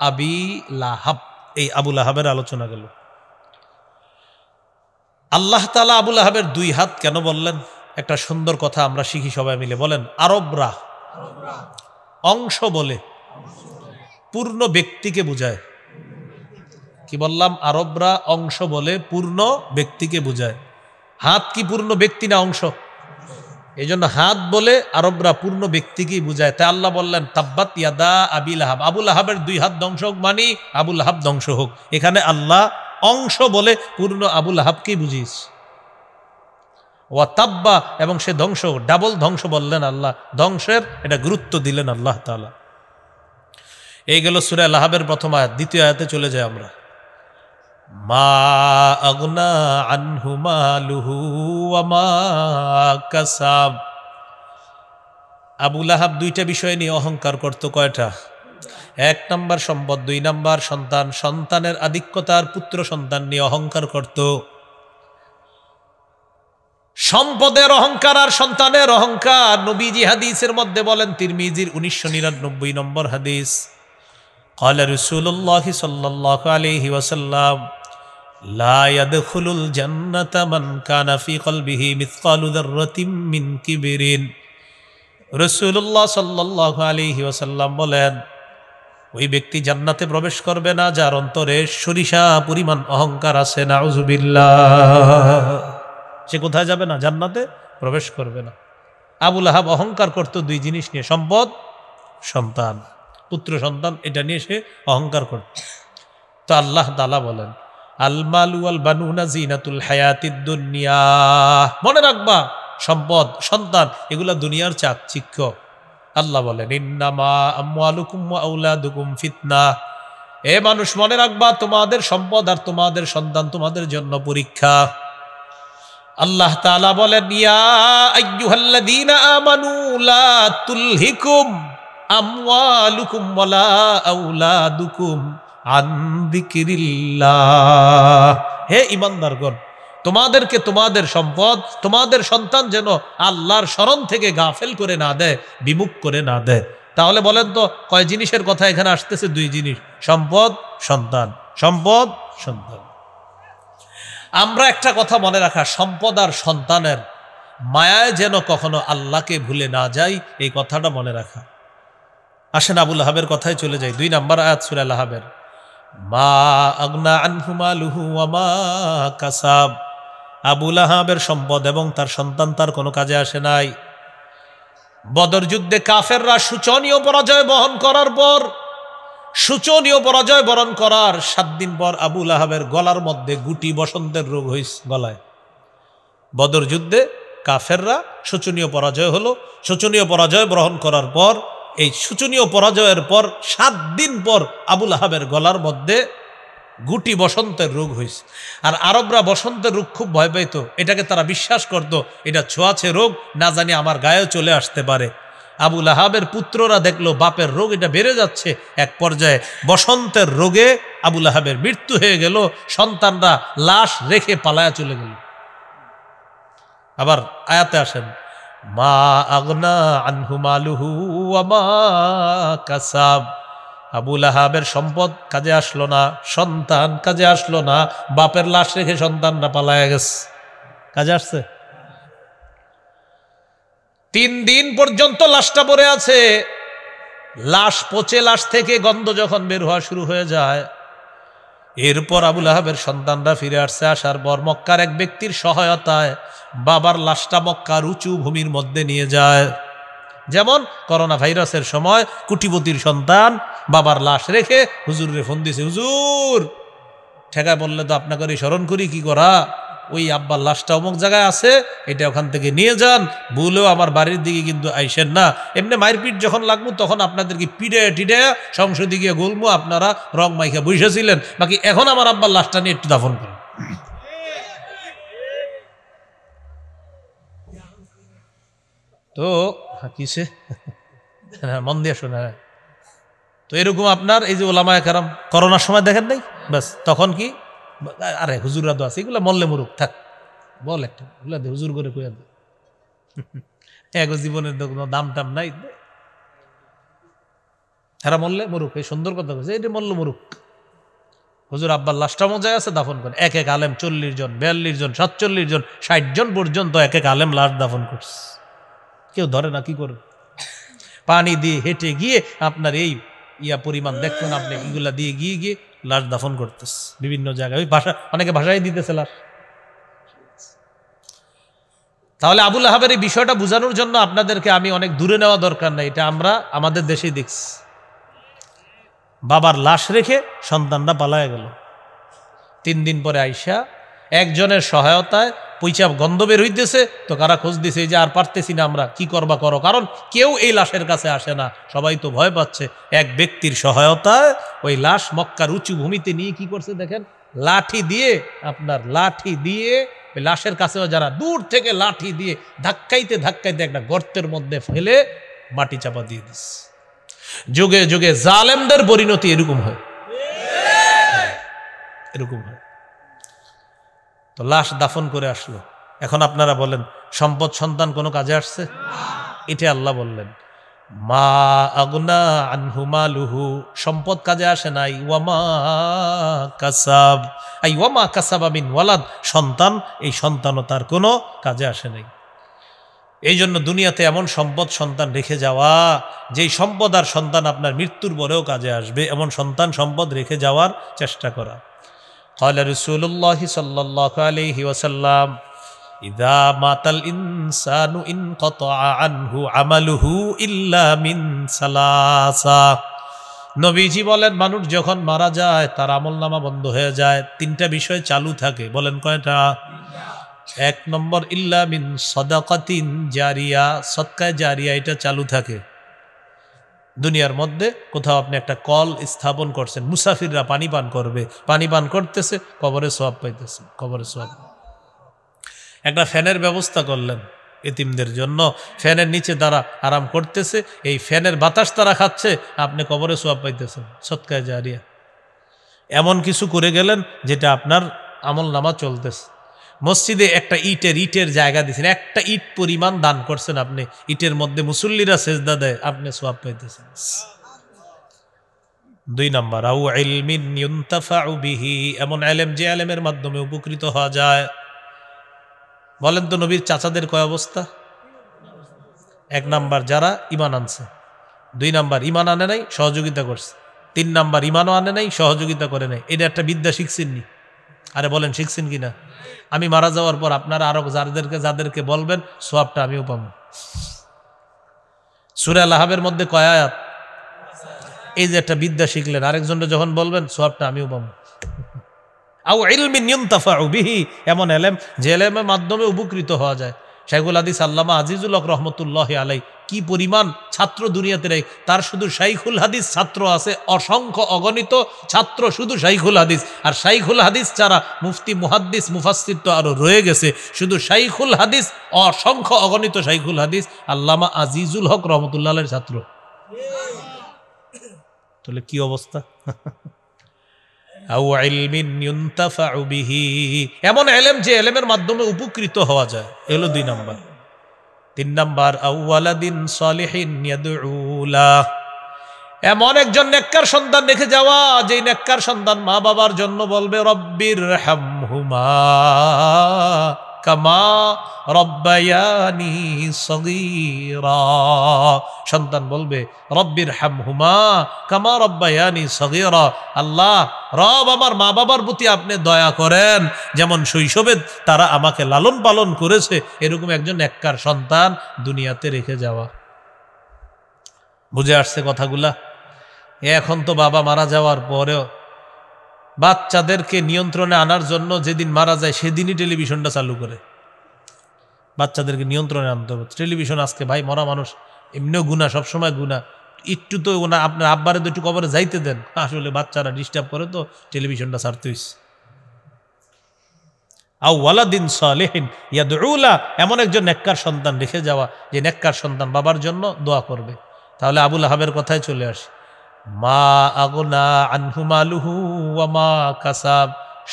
আবি লাহাব। এই আবু লাহাবের আলোচনা গেল। আল্লাহ তাআলা আবু লাহাবের 2 হাত কেন বললেন? একটা সুন্দর কথা আমরা শিখি সবাই মিলে, বলেন। আরবরা অংশ বলে পূর্ণ ব্যক্তিকে বুঝায়। কি বললাম? আরবরা অংশ বলে পূর্ণ ব্যক্তিকে বুঝায়। হাত কি পূর্ণ ব্যক্তি না অংশ? এই জন্য হাত বলে আরবরা পূর্ণ ব্যক্তিকেই বুঝায়। তাই আল্লাহ বললেন, তাব্বাত ইয়াদা আবি লাহাব, আবু লাহাবের 2 হাত ধ্বংস হোক, মানে আবু লাহাব ধ্বংস হোক। এখানে আল্লাহ অংশ বলে পূর্ণ আবু লাহাবকেই বুঝিস। ওয়া তাব্বা, এবং সে ধ্বংস, ডাবল ধ্বংস বললেন আল্লাহ। ধ্বংসের এটা গুরুত্ব দিলেন আল্লাহ তাআলা। এই গেল সূরা লাহাবের প্রথম আয়াত। দ্বিতীয় আয়াতে চলে যায় আমরা। মা আগনা আনহু মালুহু ওয়া মা কাসাব। আবু লাহাব 2টা বিষয় নিয়ে অহংকার করত। কয়টা? 1 নাম্বার সম্পদ, 2 নাম্বার সন্তান। সন্তানের আধিক্যতার পুত্র সন্তান নিয়ে অহংকার করত। সম্পদের অহংকার আর সন্তানের অহংকার নবীজি হাদিসের মধ্যে বলেন, তিরমিজির 1999 নম্বর হাদিস, قال رسول الله صلى الله عليه وسلم لا يدخل الجنة من كان في قلبه مثقال ذرة من كبر। রাসূলুল্লাহ সাল্লাল্লাহু আলাইহি ওয়াসাল্লাম বলেন, ওই ব্যক্তি জান্নাতে প্রবেশ করবে না যার অন্তরে সরিষা পরিমাণ অহংকার আছে। নাউযুবিল্লাহ। সে কোথায় যাবে না? জান্নাতে প্রবেশ করবে না। আবু লাহাব অহংকার করত 2 জিনিস নিয়ে, সম্পদ, সন্তান, পুত্র সন্তান, এটা নিয়ে সে অহংকার করত। তো আল্লাহ তাআলা বলেন, আল মালু ওয়াল বানুনা জিনাতুল হায়াতিদ দুনিয়া। মনে রাখবা সম্পদ সন্তান এগুলা দুনিয়ার চাকচিক্য। আল্লাহ বলেন ইন্নামা আমওয়ালুকুম ওয়া আওলাদুকুম ফিতনা। এ মানুষ মনে রাখবা তোমাদের সম্পদ আর তোমাদের সন্তান তোমাদের জন্য পরীক্ষা। আল্লাহ তাআলা বলেন ইয়া আইয়ুহাল্লাযীনা আমানু লা তুলহিকুম আমওয়ালুকুম ওয়ালা আওলাদুকুম আন যিকিরিল্লাহ। হে ঈমানদারগণ, তোমাদেরকে তোমাদের সম্পদ তোমাদের সন্তান যেন আল্লাহর স্মরণ থেকে গাফেল করে না দেয়, বিমুখ করে না দেয়। তাহলে বলেন তো কয় জিনিসের কথা এখানে আসতেছে? দুই জিনিস, সম্পদ সন্তান, সম্পদ সন্তান। আমরা একটা কথা মনে রাখা, সম্পদ আর সন্তানের মায়ায় যেন কখনো আল্লাহকে ভুলে না যাই, এই কথাটা মনে রাখা। আসেন আবু লাহাবের কথায় চলে যাই। 2 নম্বর আয়াত সূরা লাহাবের, মা আগনা আনহু মালুহু ওয়া মা কাসাব। আবু লাহাবের সম্পদ এবং তার সন্তান তার কোনো কাজে আসে নাই। বদর যুদ্ধে কাফেররা শোচনীয় পরাজয় বহন করার পর, শোচনীয় পরাজয় বরণ করার 7 দিন পর আবু লাহাবের গলার মধ্যে গুটি বসন্তের রোগ হয়েছে গলায়। বদর যুদ্ধে কাফেররা শোচনীয় পরাজয় হলো। শোচনীয় পরাজয় গ্রহণ করার পর, এই শোচনীয় পরাজয়ের পর 7 দিন পর আবু লাহাবের গলার মধ্যে গুটি বসন্তের রোগ হয়েছে। আর আরবরা বসন্তের রোগ খুব ভয় পাইত, এটাকে তারা বিশ্বাস করত এটা ছোঁয়াছে রোগ, না জানি আমার গায়েও চলে আসতে পারে। আবু লাহাবের পুত্ররা দেখলো বাপের রোগ এটা বেড়ে যাচ্ছে, এক পর্যায়ে বসন্তের রোগে আবু লাহাবের মৃত্যু হয়ে গেল। সন্তানরা লাশ রেখে পালায়া চলে গেল। আবার আয়াতে আসেন, মা আগনা আনহু মালুহু ওয়া মা কাসাব। আবু লাহাবের সম্পদ কাজে আসলো না, সন্তান কাজে আসলো না, বাপের লাশ রেখে সন্তানরা পালায়া গেছে। কাজে আসছে? 3 দিন পর্যন্ত লাশটা পড়ে আছে। লাশ পচে, লাশ থেকে গন্ধ যখন বের হওয়া শুরু হয়ে যায়, এরপর আবু লাহাবের সন্তানরা ফিরে আসছে। আসার পর মক্কার এক ব্যক্তির সহায়তায় বাবার লাশটা মক্কার উঁচু ভূমির মধ্যে নিয়ে যায়। যেমন করোনা ভাইরাসের সময় কুটিপতির সন্তান বাবার লাশ রেখে হুজুরে ফোন দিছে, হুজুর ঠেকায় বললে তো আপনাকে স্মরণ করি, কি করা, ওই আব্বার লাশটা অমুক জায়গায় আছে, এটা ওখান থেকে নিয়ে যান, ভুলেও আমার বাড়ির দিকে কিন্তু আইসেন না। এমনি মায়ের পিঠ যখন লাগবো তখন আপনাদেরকে পিড়ে টিড়ে সংসদে গিয়ে গুলবো, আপনারা রং মাইখা বসেছিলেন, বাকি এখন আমার আব্বার লাশটা নিয়ে একটু দাফন করেন। তো কিসে মন দিয়ে শোনা। তো এরকম আপনার এই যে ওলামায়ে কেরাম করোনার সময় দেখেন নাই, ব্যাস তখন কি, আরে হুজুররা তো আছে, এগুলো মল্লে মুরুক থাক, বল একটা হুজুর করে কইয়া দে, এক জীবনের কোনো দাম টাম নাই, এরা মল্লে মুরুক। এই সুন্দর কথা বলছে, এটা মল্ল মুরুক। হুজুর আব্বার লাশটা মজায় আছে, দাফন করে। এক এক আলেম 40 জন 42 জন 47 জন 60 জন পর্যন্ত এক এক আলেম লাশ দাফন করছে। কেউ ধরে না, কি করবে? পানি দিয়ে হেঁটে গিয়ে আপনার এই পরিমাণ দেখবেন আপনি, এগুলা দিয়ে গিয়ে গিয়ে লাশ দাফন করতেছে বিভিন্ন জায়গায়। ওই ভাষা, অনেকে ভাষায় দিতেছে লাশ। তাহলে আবু লাহাবের এই বিষয়টা বোঝানোর জন্য আপনাদেরকে আমি অনেক দূরে নেওয়া দরকার নাই, এটা আমরা আমাদের দেশেই দেখছি। বাবার লাশ রেখে সন্তানরা পালায় গেল। 3 দিন পরে আইসা একজনের সহায়তায় পয়সা গন্ধ বের হইতেছে, তো কারা খোঁজ দিছে যে আর পারতেছি না আমরা, কি করবা করো, কারণ কেউ এই লাশের কাছে আসে না, সবাই তো ভয় পাচ্ছে। এক ব্যক্তির সহায়তায় ওই লাশ মক্কার উঁচু ভূমিতে নিয়ে কি করছে দেখেন, লাঠি দিয়ে, আপনার লাঠি দিয়ে ওই লাশের কাছেও যারা দূর থেকে লাঠি দিয়ে ধাক্কাইতে ধাক্কাইতে একটা গর্তের মধ্যে ফেলে মাটি চাপা দিয়ে দিচ্ছে। যুগে যুগে জালেমদের পরিণতি এরকম হয়, এরকম হয়। তো লাশ দাফন করে আসলো। এখন আপনারা বলেন সম্পদ সন্তান কোনো কাজে আসছে? এটা আল্লাহ বললেন, মা আগনা আনহু মালুহু, সম্পদ কাজে আসে নাই। ওয়ামা কাসাব, আই ওয়ামা কাসাবা মিন ওয়ালাদ, সন্তান, এই সন্তানও তার কোনো কাজে আসে নাই। এই জন্য দুনিয়াতে এমন সম্পদ সন্তান রেখে যাওয়া, যেই সম্পদ আর সন্তান আপনার মৃত্যুর পরেও কাজে আসবে, এমন সন্তান সম্পদ রেখে যাওয়ার চেষ্টা করা। ক্বালা রাসূলুল্লাহ সাল্লাল্লাহু আলাইহি ওয়াসাল্লাম, ইযা মাতাল ইনসানু ইনকাতা আনহু আমালুহু ইল্লা মিন সালাসা। নবীজি বলেন মানুষ যখন মারা যায় তার আমলনামা বন্ধ হয়ে যায়, তিনটা বিষয় চালু থাকে। বলেন কয়টা? এক নম্বর ইল্লা মিন সাদাকাতিন জারিয়া, সদকায়ে জারিয়া, এটা চালু থাকে। দুনিয়ার মধ্যে কোথাও আপনি একটা কল স্থাপন করছেন, মুসাফিররা পানি পান করবে, পানি পান করতেছে, কবরে সওয়াব পাইতেছে, কবরে সওয়াব। একটা ফ্যানের ব্যবস্থা করলেন এতিমদের জন্য, ফ্যানের নিচে তারা আরাম করতেছে, এই ফ্যানের বাতাস তারা খাচ্ছে, আপনি কবরে সওয়াব পাইতেছেন, সদকায়ে জারিয়া। এমন কিছু করে গেলেন যেটা আপনার আমলনামা চলতেছে। মসজিদে একটা ইটের জায়গা দিয়েছেন, একটা ইট পরিমাণ দান করছেন আপনি, ইটের মধ্যে মুসল্লিরা সেজদা দেয়, আপনি সওয়াব পাইতেছেন। দুই নাম্বার আউ ইলমিন ইউনতাফাউ বিহি, এমন ইলম যে ইলমের মাধ্যমে উপকৃত হওয়া যায়। বলেন তো নবীর চাচাদের কয় অবস্থা? এক নাম্বার যারা ঈমান আনছে, দুই নাম্বার ঈমান আনে নাই সহযোগিতা করছে, তিন নাম্বার ঈমানও আনে নাই সহযোগিতা করে নাই। এটা একটা বিদ্যা শিখছেননি? আরে বলেন শিখছেন কিনা? আমি মারা যাওয়ার পর আপনারা আরো যাদেরকে বলবেন সওয়াবটা আমিও পাবো। সূরা লাহাবের মধ্যে কয় আয়াত? এই যে একটা বিদ্যা শিখলেন, আরেকজনকে যখন বলবেন সওয়াবটা আমিও পাবো। আও ইলমিন ইউনতাফাউ বিহি, এমন ইলম যে ইলমের মাধ্যমে উপকৃত হওয়া যায়। শাইখুল হাদিস আল্লামা আজিজুল হক রহমতুল্লাহি আলাই কি পরিমাণ ছাত্র দুনিয়াতে নেই, তার শুধু শাইখুল হাদিস ছাত্র আছে অসংখ্য অগণিত ছাত্র, শুধু শাইখুল হাদিস। আর শাইখুল হাদিস ছাড়া মুফতি মুহাদ্দিস মুফাসসির তো আরো রয়ে গেছে, শুধু শাইখুল হাদিস অসংখ্য অগণিত শাইখুল হাদিস আল্লামা আজিজুল হক রহমতুল্লাহ আলাইহির ছাত্র। তাহলে কি অবস্থা? আও ইলমিন ইউনতাফাউ বিহি, এমন ইলম যে ইলমের মাধ্যমে উপকৃত হওয়া যায়, এলো দুই নাম্বার। তিন নাম্বার আও ওয়ালাদিন সালিহিন ইয়াদউ লা, এমন একজন নেককার সন্তান রেখে যাওয়া, যে নেককার সন্তান মা বাবার জন্য বলবে রব্বির হামহুমা কামা রব্বায়ানি সগীরা। সন্তান বলবে রব্বির হামহুমা কামা রব্বায়ানি সগীরা, আল্লাহ রব আমার মা বাবার প্রতি আপনি দয়া করেন, যেমন শৈশবে তারা আমাকে লালন পালন করেছে, এরকম একজন নেককার সন্তান দুনিয়াতে রেখে যাওয়া। বুঝে আসছে কথাগুলা? এখন তো বাবা মারা যাওয়ার পরেও বাচ্চাদেরকে নিয়ন্ত্রণে আনার জন্য যেদিন মারা যায় সেদিনই টেলিভিশনটা চালু করে। বাচ্চাদেরকে নিয়ন্ত্রণে আনতে হবে। টেলিভিশন আজকে ভাই মরা মানুষ এমনিও গুণা, সবসময় গুণা, একটু তো ওনা আপনার আব্বারে তো একটু কবরে যাইতে দেন। আসলে বাচ্চারা ডিস্টার্ব করে তো টেলিভিশনটা ছাড়তে হইছে। আও ওয়ালাদিন সালিহিন ইয়াদউ লা, এমন একজন নেককার সন্তান রেখে যাওয়া, যে নেককার সন্তান বাবার জন্য দোয়া করবে। তাহলে আবুল আহাবের কথায় চলে আসে, মা আগনা আনহু মালুহু ওয়া মা কাসাব,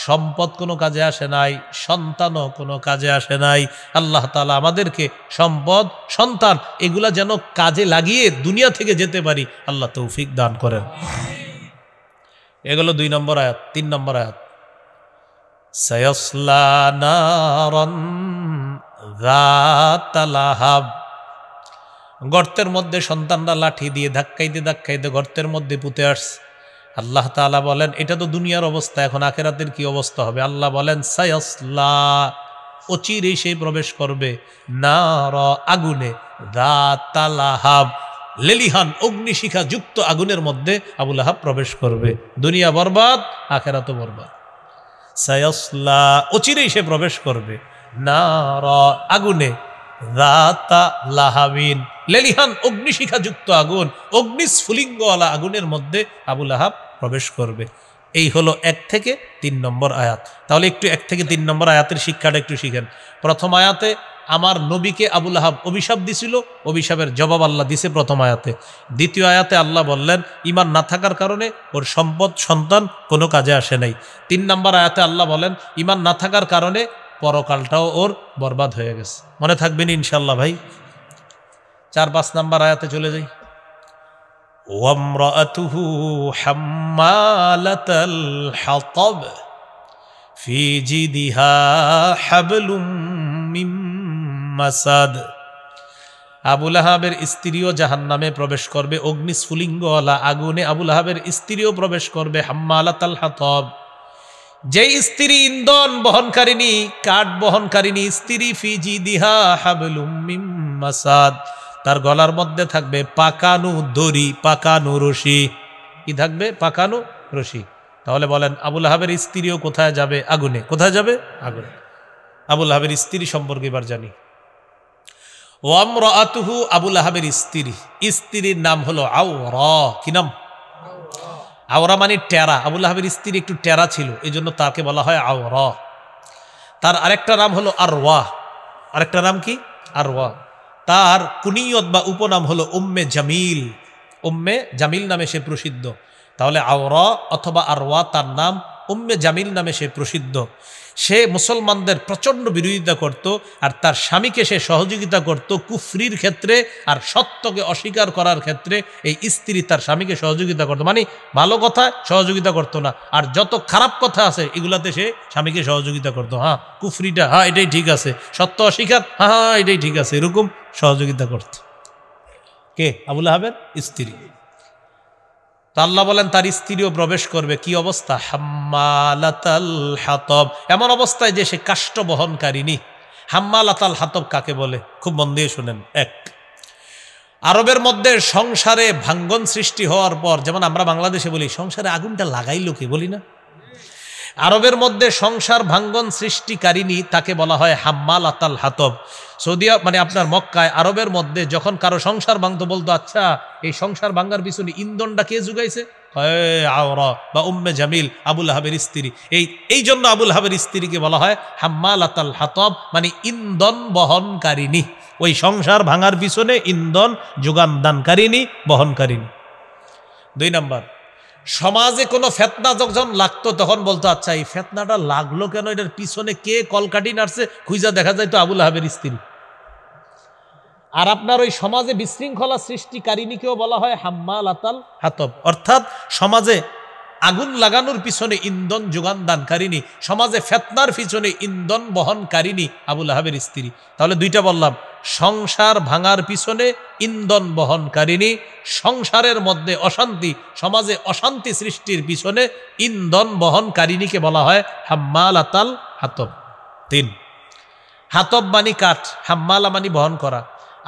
সম্পদ কোনো কাজে আসে নাই, সন্তানও কোনো কাজে আসে নাই। আল্লাহ তাআলা আমাদেরকে সম্পদ সন্তান এগুলা যেন কাজে লাগিয়ে দুনিয়া থেকে যেতে পারি, আল্লাহ তৌফিক দান করেন। এগুলো দুই নম্বর আয়াত। তিন নম্বর আয়াত সায়াসলা নারান যাতা লাহাব, গর্তের মধ্যে সন্তানরা লাঠি দিয়ে ধাক্কাইতে ধাক্কাইতে গর্তের মধ্যে পুঁতে আসছে। আল্লাহ তাআলা বলেন এটা তো দুনিয়ার অবস্থা, এখন আখিরাতের কি অবস্থা হবে? আল্লাহ বলেন সায়াসলা, অচিরেই সে প্রবেশ করবে নার, আগুনে, যাতা লাহাব, লেলিহান অগ্নিশিখা যুক্ত আগুনের মধ্যে আবুল আহাব প্রবেশ করবে। দুনিয়া বরবাদ, আখিরাতও বরবাদ। সায়াসলা, অচিরেই সে প্রবেশ করবে নার, আগুনে, যাতা লাহাবিন, লেলিহান অগ্নিশিখা যুক্ত আগুন, অগ্নিস্ফুলিঙ্গওয়ালা আগুনের মধ্যে আবুল আহাব প্রবেশ করবে। এই হলো 1 থেকে 3 নম্বর আয়াত। তাহলে একটু 1 থেকে 3 নম্বর আয়াতের শিক্ষাটা একটু শিখেন। প্রথম আয়াতে আমার নবীকে আবুল আহাব অভিশাপ দিছিল, অভিশাপের জবাব আল্লাহ দিছে প্রথম আয়াতে। দ্বিতীয় আয়াতে আল্লাহ বললেন ঈমান না থাকার কারণে ওর সম্পদ সন্তান কোনো কাজে আসে নাই। 3 নম্বর আয়াতে আল্লাহ বলেন ঈমান না থাকার কারণে পরকালটাও ওর বরবাদ হয়ে গেছে। মনে থাকবেন ইনশাল্লাহ ভাই। 4-5 নম্বর আয়াতে চলে যাই। ওয়ামরাআতুহু হাম্মালাতাল হাতাব ফি জিদিহা হাবলুম মিন মাসাদ, আবুল আহাবের স্ত্রীও জাহান্নামে প্রবেশ করবে, অগ্নিস্ফুলিঙ্গওয়ালা আগুনে আবুল আহাবের স্ত্রীও প্রবেশ করবে। হাম্মালাতাল হাতাব, যেই স্ত্রী ইন্ধন বহনকারিনী, কাঠ বহনকারিনী স্ত্রী, ফি জিদিহা হাবলুম মিন মাসাদ, তার গলার মধ্যে থাকবে পাকানো দড়ি, পাকানো রশি। কি থাকবে? পাকানো রশি। তাহলে বলেন আবুল আহাবের স্ত্রীও কোথায় যাবে? আগুনে। কোথায় যাবে? আগুনে। আবুল আহাবের স্ত্রী সম্পর্কে এবার জানি। ওয়ামরাতুহু, আবুল আহাবের স্ত্রী, স্ত্রীর নাম হলো আওরা। কি নাম? আওরা মানে টেরা। আবুল আহাবের স্ত্রী একটু টেরা ছিল, এই জন্য তাকে বলা হয় আওরা। তার আরেকটা নাম হলো আরওয়া। আরেকটা নাম কি? আরওয়া। তার কুনিয়ত বা উপনাম হলো উম্মে জামিল। উম্মে জামিল নামে সে প্রসিদ্ধ। তাহলে আওরা অথবা আরওয়া তার নাম, উম্মে জামিল নামে সে প্রসিদ্ধ। সে মুসলমানদের প্রচণ্ড বিরোধিতা করত, আর তার স্বামীকে সে সহযোগিতা করত কুফরির ক্ষেত্রে, আর সত্যকে অস্বীকার করার ক্ষেত্রে এই স্ত্রী তার স্বামীকে সহযোগিতা করত। মানে ভালো কথা সহযোগিতা করতো না, আর যত খারাপ কথা আছে এগুলাতে সে স্বামীকে সহযোগিতা করতো। হ্যাঁ কুফরিটা, হ্যাঁ এটাই ঠিক আছে, সত্য অস্বীকার, হ্যাঁ হ্যাঁ এটাই ঠিক আছে, এরকম সহযোগিতা করত। কে? আবুল আহাবের স্ত্রী। তো আল্লাহ বলেন তার স্ত্রীও প্রবেশ করবে। কি অবস্থা? হাম্মালাতাল হাতব, এমন অবস্থায় যে সে কাষ্ঠ বহনকারিনী। হাম্মালাতাল হাতব কাকে বলে? খুব মন দিয়ে শুনেন। এক, আরবের মধ্যে সংসারে ভাঙ্গন সৃষ্টি হওয়ার পর, যেমন আমরা বাংলাদেশে বলি সংসারে আগুনটা লাগাইলো কে, বলি না? আরবের মধ্যে সংসার ভাঙ্গন সৃষ্টিকারিনী তাকে বলা হয় হাম্মালাতাল হাতব। সৌদি মানে আপনার মক্কায় আরবের মধ্যে যখন কারো সংসার ভাঙতো, বলতো আচ্ছা এই সংসার ভাঙ্গার পিছনে ইন্ধনটা কে জুগাইছে? আওরা বা উম্মে জামিল, আবুল আহাবের স্ত্রী। এই জন্য আবুল আহাবের স্ত্রীকে বলা হয় হাম্মালাতাল হাতব, মানে ইন্ধন বহনকারিনী। ওই সংসার ভাঙার পিছনে ইন্ধন যোগান দানকারিনী, বহনকারিনী। 2 নাম্বার, সমাজে কোনো ফেতনা যখন লাগতো তখন বলতো আচ্ছা এই ফেতনাটা লাগলো কেন, এটার পিছনে কে কলকাঠি নাড়ছে, খুঁজা দেখা যায় তো আবুল আহাবের স্ত্রী। আর আপনার ওই সমাজে বিশৃঙ্খলা সৃষ্টিকারিনীকেও বলা হয় হাম্মালাতাল হাতব, অর্থাৎ সমাজে আগুন লাগানোর পিছনে ইন্ধন যোগান দানকারিনী, সমাজে ফেতনার পিছনে ইন্ধন বহনকারিনী আবুল আহাবের স্ত্রী। তাহলে 2টা বললাম, সংসার ভাঙার পিছনে ইন্ধন বহনকারিনী, সংসারের মধ্যে অশান্তি, সমাজে অশান্তি সৃষ্টির পিছনে ইন্ধন বহনকারিনীকে বলা হয় হাম্মালাতাল হাতব। 3, হাতব মানি কাঠ, হাম্মালা মানি বহন করা।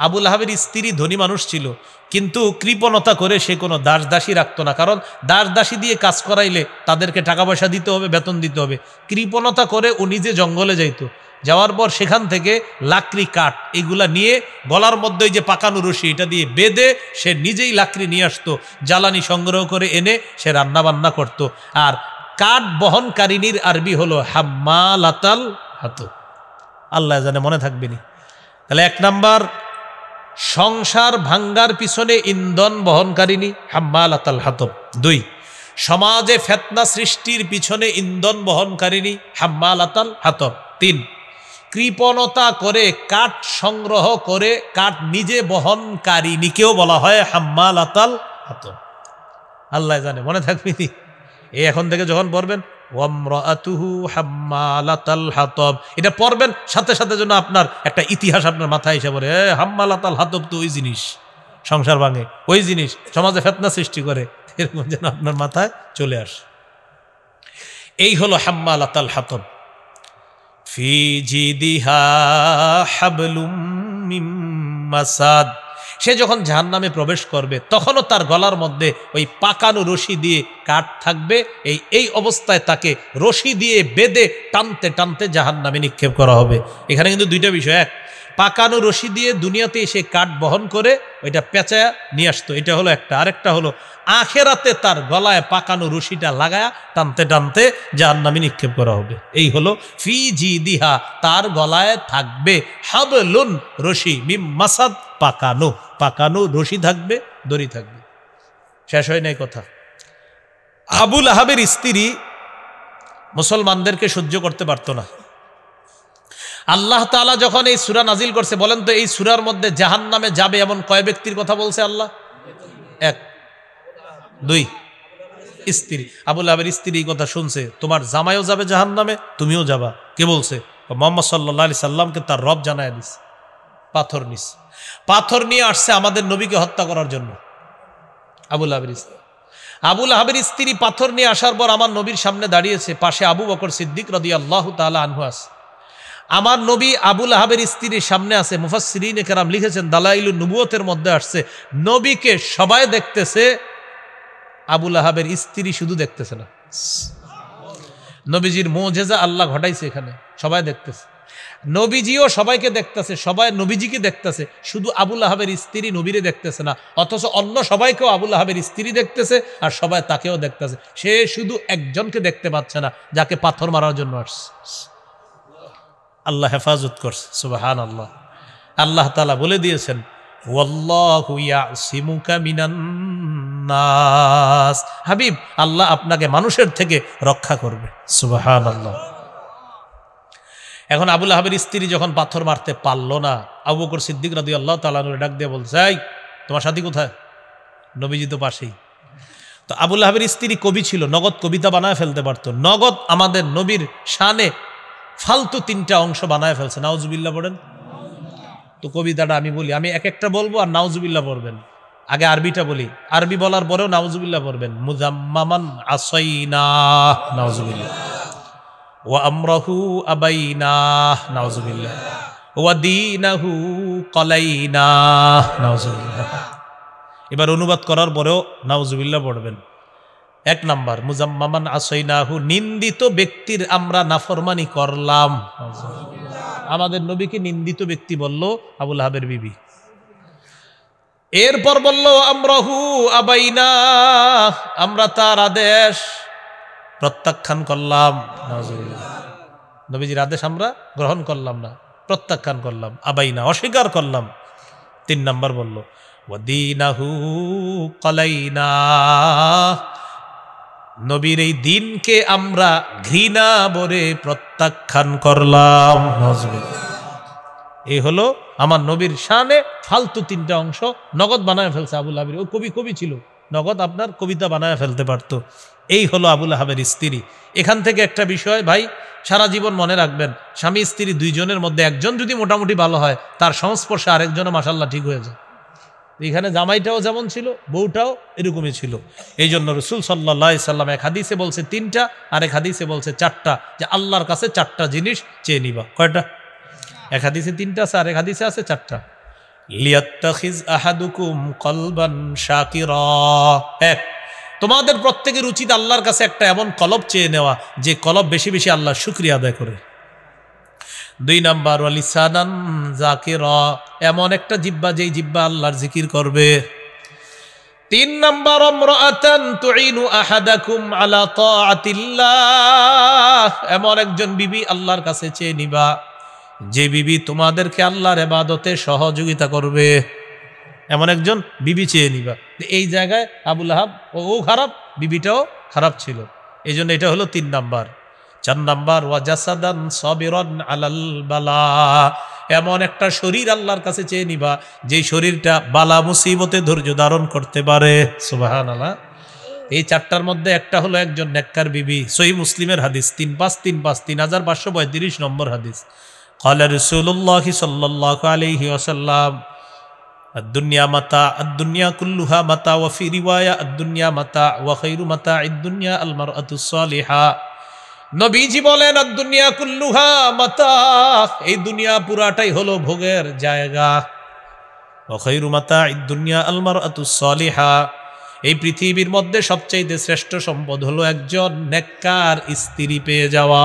আবুল আহাবের স্ত্রী ধনী মানুষ ছিল, কিন্তু কৃপণতা করে সে কোনো দাস দাসী রাখতো না, কারণ দাস দাসী দিয়ে কাজ করাইলে তাদেরকে টাকা পয়সা দিতে হবে, বেতন দিতে হবে। কৃপণতা করে ও নিজে জঙ্গলে যাইতো, যাওয়ার পর সেখান থেকে লাকড়ি কাঠ এগুলা নিয়ে গলার মধ্যে যে পাকানো রশি এটা দিয়ে বেঁধে সে নিজেই লাকড়ি নিয়ে আসতো, জ্বালানি সংগ্রহ করে এনে সে রান্না বান্না করত। আর কাঠ বহনকারিনীর আরবি হলো হাম্মালাতাল হাতব। আল্লাহ জানে মনে থাকবেনি। তাহলে 1 নাম্বার, সংসার ভাঙ্গার পিছনে ইন্ধন বহনকারিনী হাম্মালাতাল হাতব। 2, সমাজে ফেতনা সৃষ্টির পিছনে ইন্ধন বহনকারিনী হাম্মালাতাল হাতব। 3, কৃপণতা করে কাঠ সংগ্রহ করে কাঠ নিজে বহনকারিনীকেও বলা হয় হাম্মালাতাল হাতব। আল্লাহ জানে মনে থাকবেনি। এই এখন থেকে যখন পড়বেন ওয়ামরাতুহু হাম্মালাতাল হাতব, এটা পড়বেন সাথে সাথে যেন আপনার একটা ইতিহাস আপনার মাথায় এসে পড়ে, হাম্মালাতাল হাতব তো ওই জিনিস সংসার ভাঙে, ওই জিনিস সমাজে ফেতনা সৃষ্টি করে, এরকম যেন আপনার মাথায় চলে আসে। এই হলো হাম্মালাতাল হাতব। ফি জিদিহা হাবলুম মিন মাসাদ, সে যখন জাহান্নামে প্রবেশ করবে তখনও তার গলার মধ্যে ওই পাকানো রশি দিয়ে কাঠ থাকবে। এই অবস্থায় তাকে রশি দিয়ে বেঁধে টানতে টানতে জাহান্নামে নিক্ষেপ করা হবে। এখানে কিন্তু 2টা বিষয়, 1, পাকানো রশি দিয়ে দুনিয়াতে এসে কাঠ বহন করে ওইটা পেঁচায়া নিয়ে আসতো, এটা হলো একটা। আরেকটা হলো আখেরাতে তার গলায় পাকানো রশিটা লাগায়া টানতে টানতে জাহান্নামে নিক্ষেপ করা হবে। এই হলো ফি জিদিহা, তার গলায় থাকবে হাবলুন রশি, মিম মাসাদ পাকানো, পাকানো রশি থাকবে, দড়ি থাকবে। শেষ হয় নাই কথা। আবুল আহাবের স্ত্রী মুসলমানদেরকে সহ্য করতে পারতো না। আল্লাহ তাআলা যখন এই সূরা নাজিল করছে, বলেন তো এই সূরার মধ্যে জাহান্নামে যাবে এমন কয় ব্যক্তির কথা বলছে আল্লাহ? 1, 2, স্ত্রী। আবুল আহাবের স্ত্রী এই কথা শুনছে, তোমার জামাইও যাবে জাহান্নামে, তুমিও যাবা। কে বলছে? মুহাম্মদ সাল্লাল্লাহু আলাইহি সাল্লামকে তার রব জানায় দিছে। পাথর নিস, পাথর নিয়ে আসছে আমাদের নবীকে হত্যা করার জন্য। আবুল আহাবের স্ত্রী, আবুল আহাবের স্ত্রী পাথর নিয়ে আসার পর আমার নবীর সামনে দাঁড়িয়েছে, পাশে আবু বকর সিদ্দিক রাদিয়াল্লাহু তাআলা আনহু আছে। আমার নবী আবুল আহাবের স্ত্রীর সামনে আছে। মুফাসসিরিনে কেরাম লিখেছেন, দালাইলুন নবুয়তের মধ্যে আসছে, নবীকে সবাই দেখতেছে, আবুল আহাবের স্ত্রী শুধু দেখতেছে না, নবীজির মুজিজা আল্লাহ ঘটাইছে এখানে, সবাই দেখতেছে। নবীজিও সবাইকে দেখতেছে, সবাই নবীজিকে দেখতেছে, শুধু আবুল আহাবের স্ত্রী নবীরে দেখতেছে না, অথচ অন্য সবাইকেও আবুল আহাবের স্ত্রী দেখতেছে আর সবাই তাকেও দেখতেছে। সে শুধু একজনকে দেখতে পাচ্ছে না, যাকে পাথর মারার জন্য আসছে। আল্লাহ হেফাজত করছে, সুবহানাল্লাহ। আল্লাহ তাআলা বলে দিয়েছেন, ওয়াল্লাহু ইয়াসিমুকা মিনান নাস, হাবিব আল্লাহ আপনাকে মানুষের থেকে রক্ষা করবে, সুবহানাল্লাহ। এখন আবুল আহাবের স্ত্রী যখন পাথর মারতে পারলো না, আবু বকর সিদ্দিক রাদিয়াল্লাহু তাআলা আনহু ডাক দিয়ে বলছে, এই তোমার সাথী কোথায়? নবীজি তো পাশেই। তো আবুল আহাবের স্ত্রী কবি ছিল, নগদ কবিতা বানায় ফেলতে পারতো, নগদ আমাদের নবীর শানে ফালতু 3টা অংশ বানায় ফেলছে। নাউজুবিল্লাহ পড়েন। তো কবিতাটা আমি বলি, আমি এক একটা বলবো আর নাউজুবিল্লাহ পড়বেন। আগে আরবিটা বলি, আরবি বলার পরেও নাউজুবিল্লাহ পড়বেন। মুজাম্মামান আসাইনা, নাউজুবিল্লাহ। ওয়া আমরাহু আবাইনা, নাউজুবিল্লাহ। ওয়া দীনাহু কলাইনা, নাউজুবিল্লাহ। এবার অনুবাদ করার পরেও নাউজুবিল্লাহ পড়বেন। 1 নাম্বার, মুজাম্মামান আসাইনাহু, নিন্দিত ব্যক্তির আমরা নাফরমানি করলাম। আমাদের নবীকে নিন্দিত ব্যক্তি বলল আবুল আহাবের বিবি। এরপর বলল আমরাহু আবাইনা, আমরা তার আদেশ প্রত্যাখ্যান করলাম। নবীজির আদেশ আমরা গ্রহণ করলাম না, প্রত্যাখ্যান করলাম। আবাইনা, অস্বীকার করলাম। 3 নাম্বার বলল ওয়াদিনাহু কলাইনা, নবীর এই দিনকে আমরা ঘৃণা ভরে প্রত্যাখ্যান করলাম। এই হলো আমার নবীর শানে ফালতু 3টা অংশ নগদ বানায় ফেলছে আবুল আহাবের। ও কবি ছিল, নগদ আপনার কবিতা বানায় ফেলতে পারতো। এই হলো আবুল আহাবের স্ত্রী। এখান থেকে একটা বিষয় ভাই সারা জীবন মনে রাখবেন, স্বামী স্ত্রী 2 জনের মধ্যে একজন যদি মোটামুটি ভালো হয়, তার সংস্পর্শে আরেকজনও মাশাআল্লাহ ঠিক হয়ে যায়। এখানে জামাইটাও যেমন ছিল, বউটাও এরকমই ছিল। এই জন্য রাসূল সাল্লাল্লাহু আলাইহি সাল্লাম এক হাদিসে বলছে 3টা, আর এক হাদিসে বলছে 4টা, যে আল্লাহর কাছে 4টা জিনিস চেয়ে নিবা। কয়টা? এক হাদিসে 3টা আছে, আর এক হাদিসে আছে 4টা। লিয়াত্তাখিজ আহাদুকুম কলবান শাকিরা, 1, তোমাদের প্রত্যেকের উচিত আল্লাহর কাছে একটা এমন কলব চেয়ে নেওয়া যে কলব বেশি বেশি আল্লাহর শুকরিয়া আদায় করে। 2 নাম্বার, ওয়ালিসানান যাকিরা, এমন একটা জিহ্বা যেই জিহ্বা আল্লাহর জিকির করবে। 3 নাম্বার, আমরাআতান তুইনু আহাদাকুম আলা তাআতিল্লাহ, এমন একজন বিবি আল্লাহর কাছে চেয়ে নিবা যে বিবি তোমাদেরকে আল্লাহর ইবাদতে সহযোগিতা করবে। এমন একজন বিবি চেয়ে নিবা। এই জায়গায় আবুল আহাব ও খারাপ, বিবিটাও খারাপ ছিল, এই জন্য এটা হলো 3 নাম্বার। 4 নাম্বার, ওয়াজাসাদান সাবিরান আলাল বালা, এমন একটা শরীর আল্লাহর কাছে চেয়ে নিবা যে শরীরটা বালা মুসিবতে ধৈর্য ধারণ করতে পারে। সুবহানাল্লাহ। এই 4টার মধ্যে একটা হলো একজন নেককার বিবি। সহিহ মুসলিমের হাদিস 3535 নম্বর হাদিস। قال رسول الله صلى الله عليه وسلم الدنيا متاع الدنيا كلها متاع وفي رواية الدنيا متاع وخير متاع الدنيا المرأة الصالحة। নবীজি বলেন আদ-দুনিয়া কুল্লুহা মাতা, এই দুনিয়া পুরাটাই হলো ভোগের জায়গা। ওয়া খায়রু মাতা'id দুনিয়া আল মারআতুস সালিহা, এই পৃথিবীর মধ্যে সবচেয়ে শ্রেষ্ঠ সম্পদ হলো একজন নেককার স্ত্রী পেয়ে যাওয়া।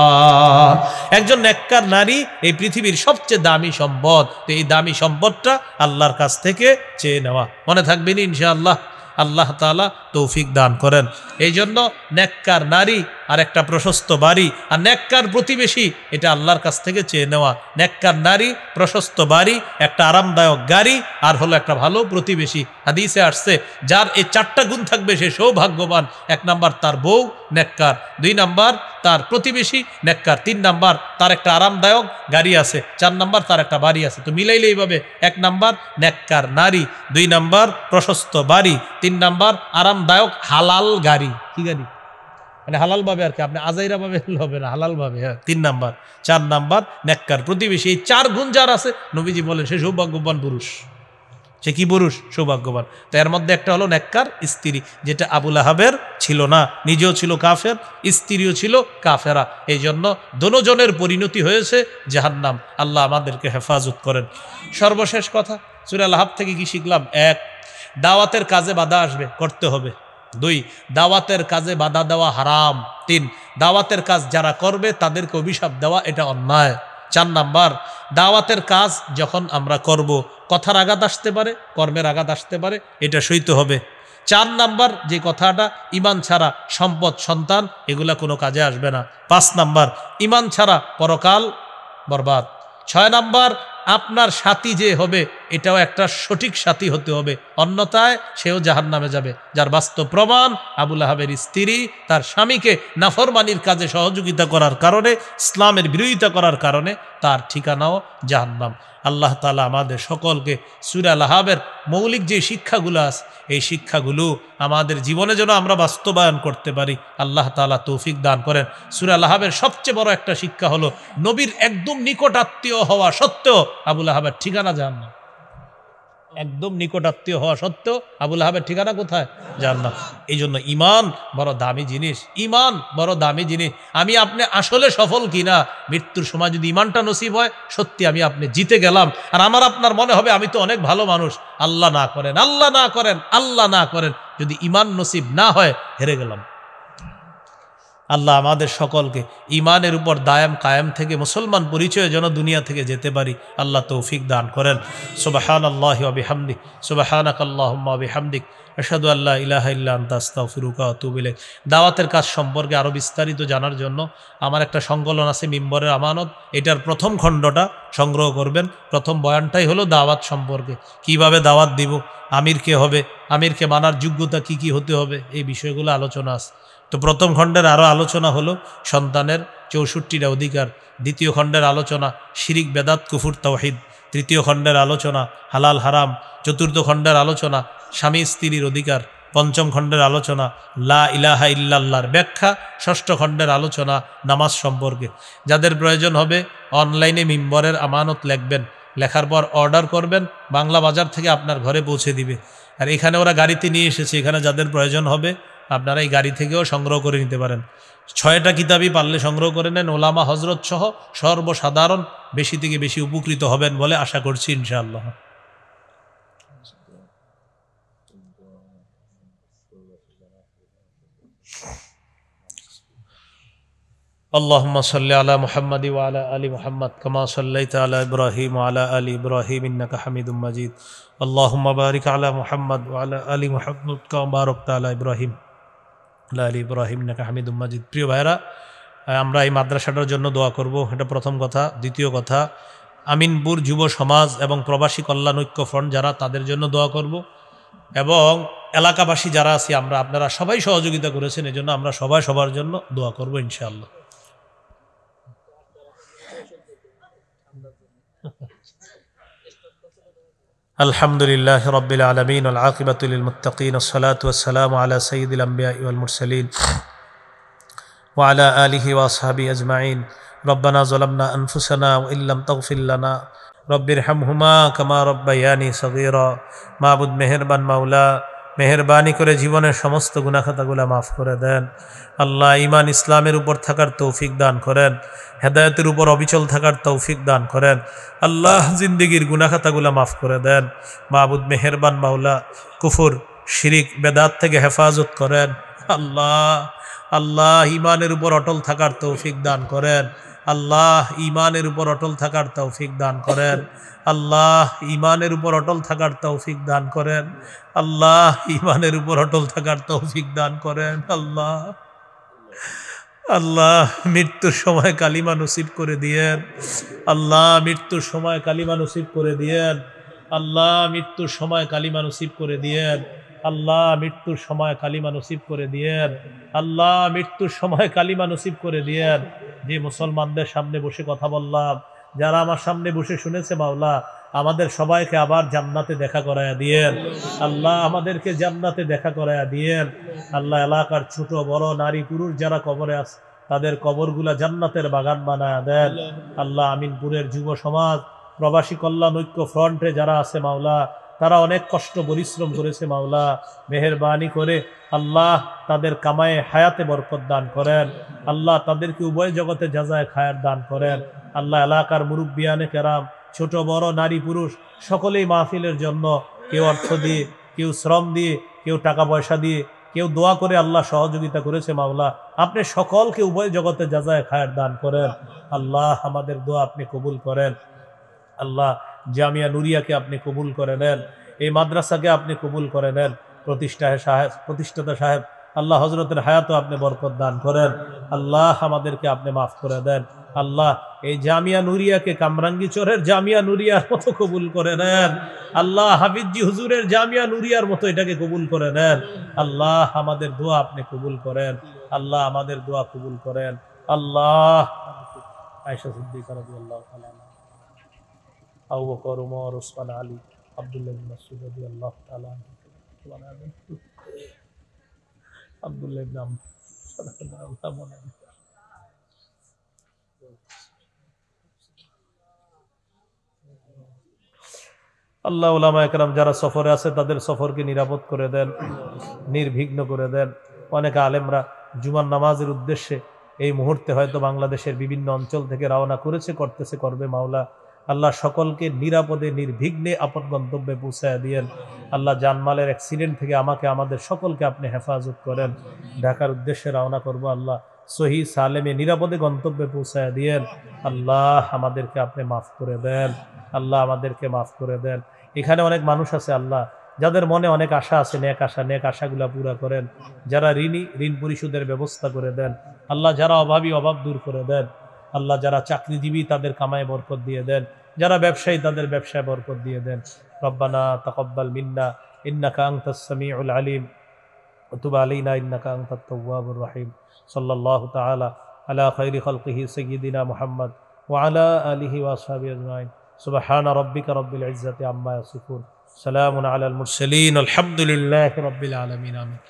একজন নেককার নারী এই পৃথিবীর সবচেয়ে দামি সম্পদ। তো এই দামি সম্পদটা আল্লাহর কাছ থেকে চেয়ে নেওয়া। মনে থাকবেন ইনশাআল্লাহ, আল্লাহ তাআলা তৌফিক দান করেন। এই জন্য নেককার নারী আর একটা প্রশস্ত বাড়ি, আর নেককার প্রতিবেশী, এটা আল্লাহর কাছ থেকে চেয়ে নেওয়া। নেককার নারী, প্রশস্ত বাড়ি, একটা আরামদায়ক গাড়ি, আর হলো একটা ভালো প্রতিবেশী। হাদিসে আসছে যার এই 4টা গুণ থাকবে সে সৌভাগ্যবান। 1 নাম্বার তার বউ নেককার, 2 নাম্বার তার প্রতিবেশী নেককার, 3 নাম্বার তার একটা আরামদায়ক গাড়ি আছে, 4 নাম্বার তার একটা বাড়ি আছে। তো মিলাইলে এইভাবে 1 নাম্বার নেককার নারী, 2 নাম্বার প্রশস্ত বাড়ি, 3 নাম্বার আরামদায়ক হালাল গাড়ি। কি গাড়ি? মানে হালাল ভাবে আর কি, আপনি আজাইরা ভাবে হবে না, হালাল ভাবে। হ্যাঁ, 3 নাম্বার। 4 নাম্বার নেককার প্রতিবেশী। এই 4 গুণ যার আছে নবীজি বলেন সে সৌভাগ্যবান পুরুষ। সে কি পুরুষ? সৌভাগ্যবান। তো এর মধ্যে একটা হলো নেককার স্ত্রী, যেটা আবুল আহাবের ছিল না। নিজেও ছিল কাফের, স্ত্রীও ছিল কাফেরা। এই জন্য দোনোজনের পরিণতি হয়েছে জাহান্নাম। আল্লাহ আমাদেরকে হেফাজত করেন। সর্বশেষ কথা, সূরা আল-আহব থেকে কি শিখলাম? 1, দাওয়াতের কাজে বাধা আসবে, করতে হবে। 2 দাওয়াতের কাজে বাধা দেওয়া হারাম। 3 দাওয়াতের কাজ যারা করবে তাদেরকে অভিশাপ দেওয়া এটা অন্যায়। 4 নাম্বার দাওয়াতের কাজ যখন আমরা করব কথার আঘাত আসতে পারে, কর্মের আঘাত আসতে পারে, এটা সইতে হবে। 4 নাম্বার যে কথাটা, ইমান ছাড়া সম্পদ সন্তান এগুলা কোনো কাজে আসবে না। 5 নাম্বার ইমান ছাড়া পরকাল বরবাদ। 6 নাম্বার আপনার সাথী যে হবে এটাও একটা সঠিক সাথী হতে হবে, অন্যথায় সেও জাহান্নামে যাবে। যার বাস্তব প্রমাণ আবু লাহাবের স্ত্রী তার স্বামীকে নাফরমানির কাজে সহযোগিতা করার কারণে, ইসলামের বিরোধিতা করার কারণে তার ঠিকানাও জাহান্নাম। আল্লাহ তাআলা আমাদের সকলকে সূরা লাহাবের মৌলিক যে শিক্ষাগুলো আছে এই শিক্ষাগুলো আমাদের জীবনে যেন আমরা বাস্তবায়ন করতে পারি, আল্লাহ তাআলা তৌফিক দান করেন। সূরা লাহাবের সবচেয়ে বড় একটা শিক্ষা হলো নবীর একদম নিকট আত্মীয় হওয়া সত্ত্বেও আবু লাহাবের ঠিকানা জাহান্নাম। একদম নিকট আত্মীয় হওয়া সত্ত্বেও আবু লাহাবের ঠিকানা কোথায়? জাহান্নাম। এই জন্য ইমান বড় দামি জিনিস, ইমান বড় দামি জিনিস। আমি আপনি আসলে সফল কিনা, মৃত্যুর সময় যদি ইমানটা নসিব হয় সত্যি আমি আপনি জিতে গেলাম, আর আমার আপনার মনে হবে আমি তো অনেক ভালো মানুষ। আল্লাহ না করেন, আল্লাহ না করেন, আল্লাহ না করেন, যদি ইমান নসিব না হয় হেরে গেলাম। আল্লাহ আমাদের সকলকে ইমানের উপর দায়াম কায়েম থেকে মুসলমান পরিচয় যেন দুনিয়া থেকে যেতে পারি, আল্লাহ তৌফিক দান করেন। সুবহানাল্লাহি ওয়া বিহামদিহি, সুবহানাকাল্লাহুম্মা ওয়া বিহামদিক, আশহাদু আল্লা ইলাহা ইল্লা আনতা আস্তাগফিরুকা ওয়া আতুবু ইলাইক। দাওয়াতের কাজ সম্পর্কে আরও বিস্তারিত জানার জন্য আমার একটা সংকলন আছে মিম্বরের আমানত, এটার প্রথম খণ্ডটা সংগ্রহ করবেন। প্রথম বয়ানটাই হলো দাওয়াত সম্পর্কে, কিভাবে দাওয়াত দিব, আমির কে হবে, আমিরকে মানার যোগ্যতা কি কি হতে হবে, এই বিষয়গুলো আলোচনা আছে। তো প্রথম খণ্ডের আরও আলোচনা হলো সন্তানের 64টা অধিকার, দ্বিতীয় খণ্ডের আলোচনা শিরিক বেদাত কুফুর তাওহীদ, তৃতীয় খণ্ডের আলোচনা হালাল হারাম, চতুর্থ খণ্ডের আলোচনা স্বামী স্ত্রীর অধিকার, পঞ্চম খণ্ডের আলোচনা লা ইলাহা ইল্লাল্লাহর ব্যাখ্যা, ষষ্ঠ খণ্ডের আলোচনা নামাজ সম্পর্কে। যাদের প্রয়োজন হবে অনলাইনে মিম্বরের আমানত লিখবেন, লেখার পর অর্ডার করবেন, বাংলা বাজার থেকে আপনার ঘরে পৌঁছে দিবে। আর এখানে ওরা গাড়িতে নিয়ে এসেছে, এখানে যাদের প্রয়োজন হবে আপনারা এই গাড়ি থেকেও সংগ্রহ করে নিতে পারেন। 6টা কিতাবই পারলে সংগ্রহ করে নেন, ওলামা হজরত সহ সর্বসাধারণ বেশি থেকে বেশি উপকৃত হবেন বলে আশা করছি ইনশাআল্লাহ। اللهم صل على محمد وعلى آل محمد كما صليت على إبراهيم وعلى آل إبراهيم إنك حميد مجيد اللهم بارك على محمد وعلى آل محمد كما باركت على إبراهيم وعلى آل إبراهيم إنك حميد مجيد। প্রিয় ভাইরা, আমরা এই মাদ্রাসাটার জন্য দোয়া করব, এটা প্রথম কথা। দ্বিতীয় কথা, আমিনপুর যুব সমাজ এবং প্রবাসী কল্যাণ ঐক্য ফ্রন্ট যারা, তাদের জন্য দোয়া করব, এবং এলাকাবাসী যারা আছি আমরা, আপনারা সবাই সহযোগিতা করেছেন, এজন্য আমরা সবাই সবার জন্য দোয়া করব ইনশাআল্লাহ। আলহামদুলিল্লাহ রাব্বিল আলামিন ওয়াল আকিবাতু লিল মুত্তাকিন ওয়াসসালাতু ওয়াসসালামু আলা সাইয়্যিদিল আমবিয়া ওয়াল মুরসালিন ওয়া আলা আলিহি ওয়া আসহাবিহি আজমাইন। রব্বানা যালামনা আনফুসানা ওয়া ইল্লাম তাগফির লানা রব্বিরহামহুমা কামা রাব্বায়ানি সাগীরা। মাবুদ মেহেরবান মাওলা, মেহেরবানি করে জীবনের সমস্ত গুনাহ খাতাগুলো মাফ করে দেন। আল্লাহ ঈমান ইসলামের উপর থাকার তৌফিক দান করেন, হেদায়েতের উপর অবিচল থাকার তৌফিক দান করেন। আল্লাহ জিন্দেগির গুনাহ খাতাগুলো মাফ করে দেন। মাবুদ মেহেরবান মাওলা, কুফর শিরিক বেদাত থেকে হেফাজত করেন। আল্লাহ আল্লাহ ঈমানের উপর অটল থাকার তৌফিক দান করেন। আল্লাহ ঈমানের উপর অটল থাকার তৌফিক দান করেন। আল্লাহ ঈমানের উপর অটল থাকার তৌফিক দান করেন। আল্লাহ ঈমানের উপর অটল থাকার তৌফিক দান করেন। আল্লাহ আল্লাহ মৃত্যুর সময় কালিমা নসিব করে দিয়েন। আল্লাহ মৃত্যুর সময় কালিমা নসিব করে দিয়েন। আল্লাহ মৃত্যুর সময় কালিমা নসিব করে দিয়েন। আল্লাহ মৃত্যুর সময় কালিমা নসিব করে দিয়েন। আল্লাহ মৃত্যুর সময় কালিমা নসিব করে দিয়েন। যে মুসলমানদের সামনে বসে কথা বললাম, যারা আমার সামনে বসে শুনেছে, মাওলা আমাদের সবাইকে আবার জান্নাতে দেখা করায়া দিয়েন। আল্লাহ আমাদেরকে জান্নাতে দেখা করায়া দিয়েন। আল্লাহ এলাকার ছোট বড় নারী পুরুষ যারা কবরে আছে তাদের কবরগুলা জান্নাতের বাগান বানায়া দেন। আল্লাহ আমিনপুরের যুব সমাজ, প্রবাসী কল্যাণ ঐক্য ফ্রন্টে যারা আছে মাওলা, তারা অনেক কষ্ট পরিশ্রম করেছে মাওলা, মেহেরবানি করে আল্লাহ তাদের কামায়ে হায়াতে বরকত দান করেন। আল্লাহ তাদেরকে উভয় জগতে জাযায়ে খায়ের দান করেন। আল্লাহ এলাকার মুরব্বিয়ানে কেরাম, ছোট বড় নারী পুরুষ সকলেই মাহফিলের জন্য কেউ অর্থ দিয়ে, কেউ শ্রম দিয়ে, কেউ টাকা পয়সা দিয়ে, কেউ দোয়া করে আল্লাহ সহযোগিতা করেছে মাওলা, আপনি সকলকে উভয় জগতে জাযায়ে খায়ের দান করেন। আল্লাহ আমাদের দোয়া আপনি কবুল করেন। আল্লাহ জামিয়া নুরিয়াকে আপনি কবুল করে নেন, এই মাদ্রাসাকে আপনি কবুল করে নেন। প্রতিষ্ঠাতা সাহেব আল্লাহ হজরতের হায়াতও আপনি বরকত দান করেন। আল্লাহ আমাদেরকে আপনি মাফ করে দেন। আল্লাহ এই জামিয়া নুরিয়াকে কামরাঙ্গীচরের জামিয়া নুরিয়ার মতো কবুল করে নেন। আল্লাহ হাফিজি হুজুরের জামিয়া নুরিয়ার মতো এটাকে কবুল করে নেন। আল্লাহ আমাদের দোয়া আপনি কবুল করেন। আল্লাহ আমাদের দোয়া কবুল করেন। আল্লাহ আয়েশা সিদ্দিকা রাদিয়াল্লাহু তাআলা, আবু বকর, ওমর, ওসমান, আলী, আব্দুল্লাহ ইবনে মাসউদ রাদিয়াল্লাহু তাআলা, আব্দুল্লাহ ইবনে আমর, আল্লাহ উলামায়ে কেরাম যারা সফরে আছে তাদের সফরকে নিরাপদ করে দেন, নির্বিঘ্ন করে দেন। অনেক আলেমরা জুমার নামাজের উদ্দেশ্যে এই মুহূর্তে হয়তো বাংলাদেশের বিভিন্ন অঞ্চল থেকে রওনা করেছে, করতেছে, করবে। মাওলা আল্লাহ সকলকে নিরাপদে নির্বিঘ্নে আপন গন্তব্যে পৌঁছায় দিয়েন। আল্লাহ জানমালের অ্যাক্সিডেন্ট থেকে আমাকে আমাদের সকলকে আপনি হেফাজত করেন। ঢাকার উদ্দেশ্যে রওনা করব, আল্লাহ সহি সালেমে নিরাপদে গন্তব্যে পৌঁছায় দিয়েন। আল্লাহ আমাদেরকে আপনি মাফ করে দেন। আল্লাহ আমাদেরকে মাফ করে দেন। এখানে অনেক মানুষ আছে আল্লাহ, যাদের মনে অনেক আশা আছে, নেক আশাগুলা পুরা করেন। যারা ঋণী, ঋণ পরিশোধের ব্যবস্থা করে দেন। আল্লাহ যারা অভাবী, অভাব দূর করে দেন। আল্লাহ যারা চাকরিজীবী তাদের কামায় বরকত দিয়ে দেন। যারা ব্যবসায়ী তাদের ব্যবসায় বরকত দিয়ে দেন। রব্বানা তাকাব্বাল মিন্না ইন্নাকা আনতাস সামিউল আলিম ওয়া তুব আলাইনা ইন্নাকা আনতাত তাওয়াবুর রহিম। সাল্লাল্লাহু তাআলা আলা খায়রি খালকিহি সাইয়্যিদিনা মুহাম্মদ ওয়া আলা আলিহি ওয়া আসহাবিহি আজমাইন। সুবহানা রাব্বিকা রাব্বিল ইজ্জাতি আম্মা ইয়াসিফুন, সালামুন আলাল মুরসালিন, আলহামদুলিল্লাহি রাব্বিল আলামিন। আমিন।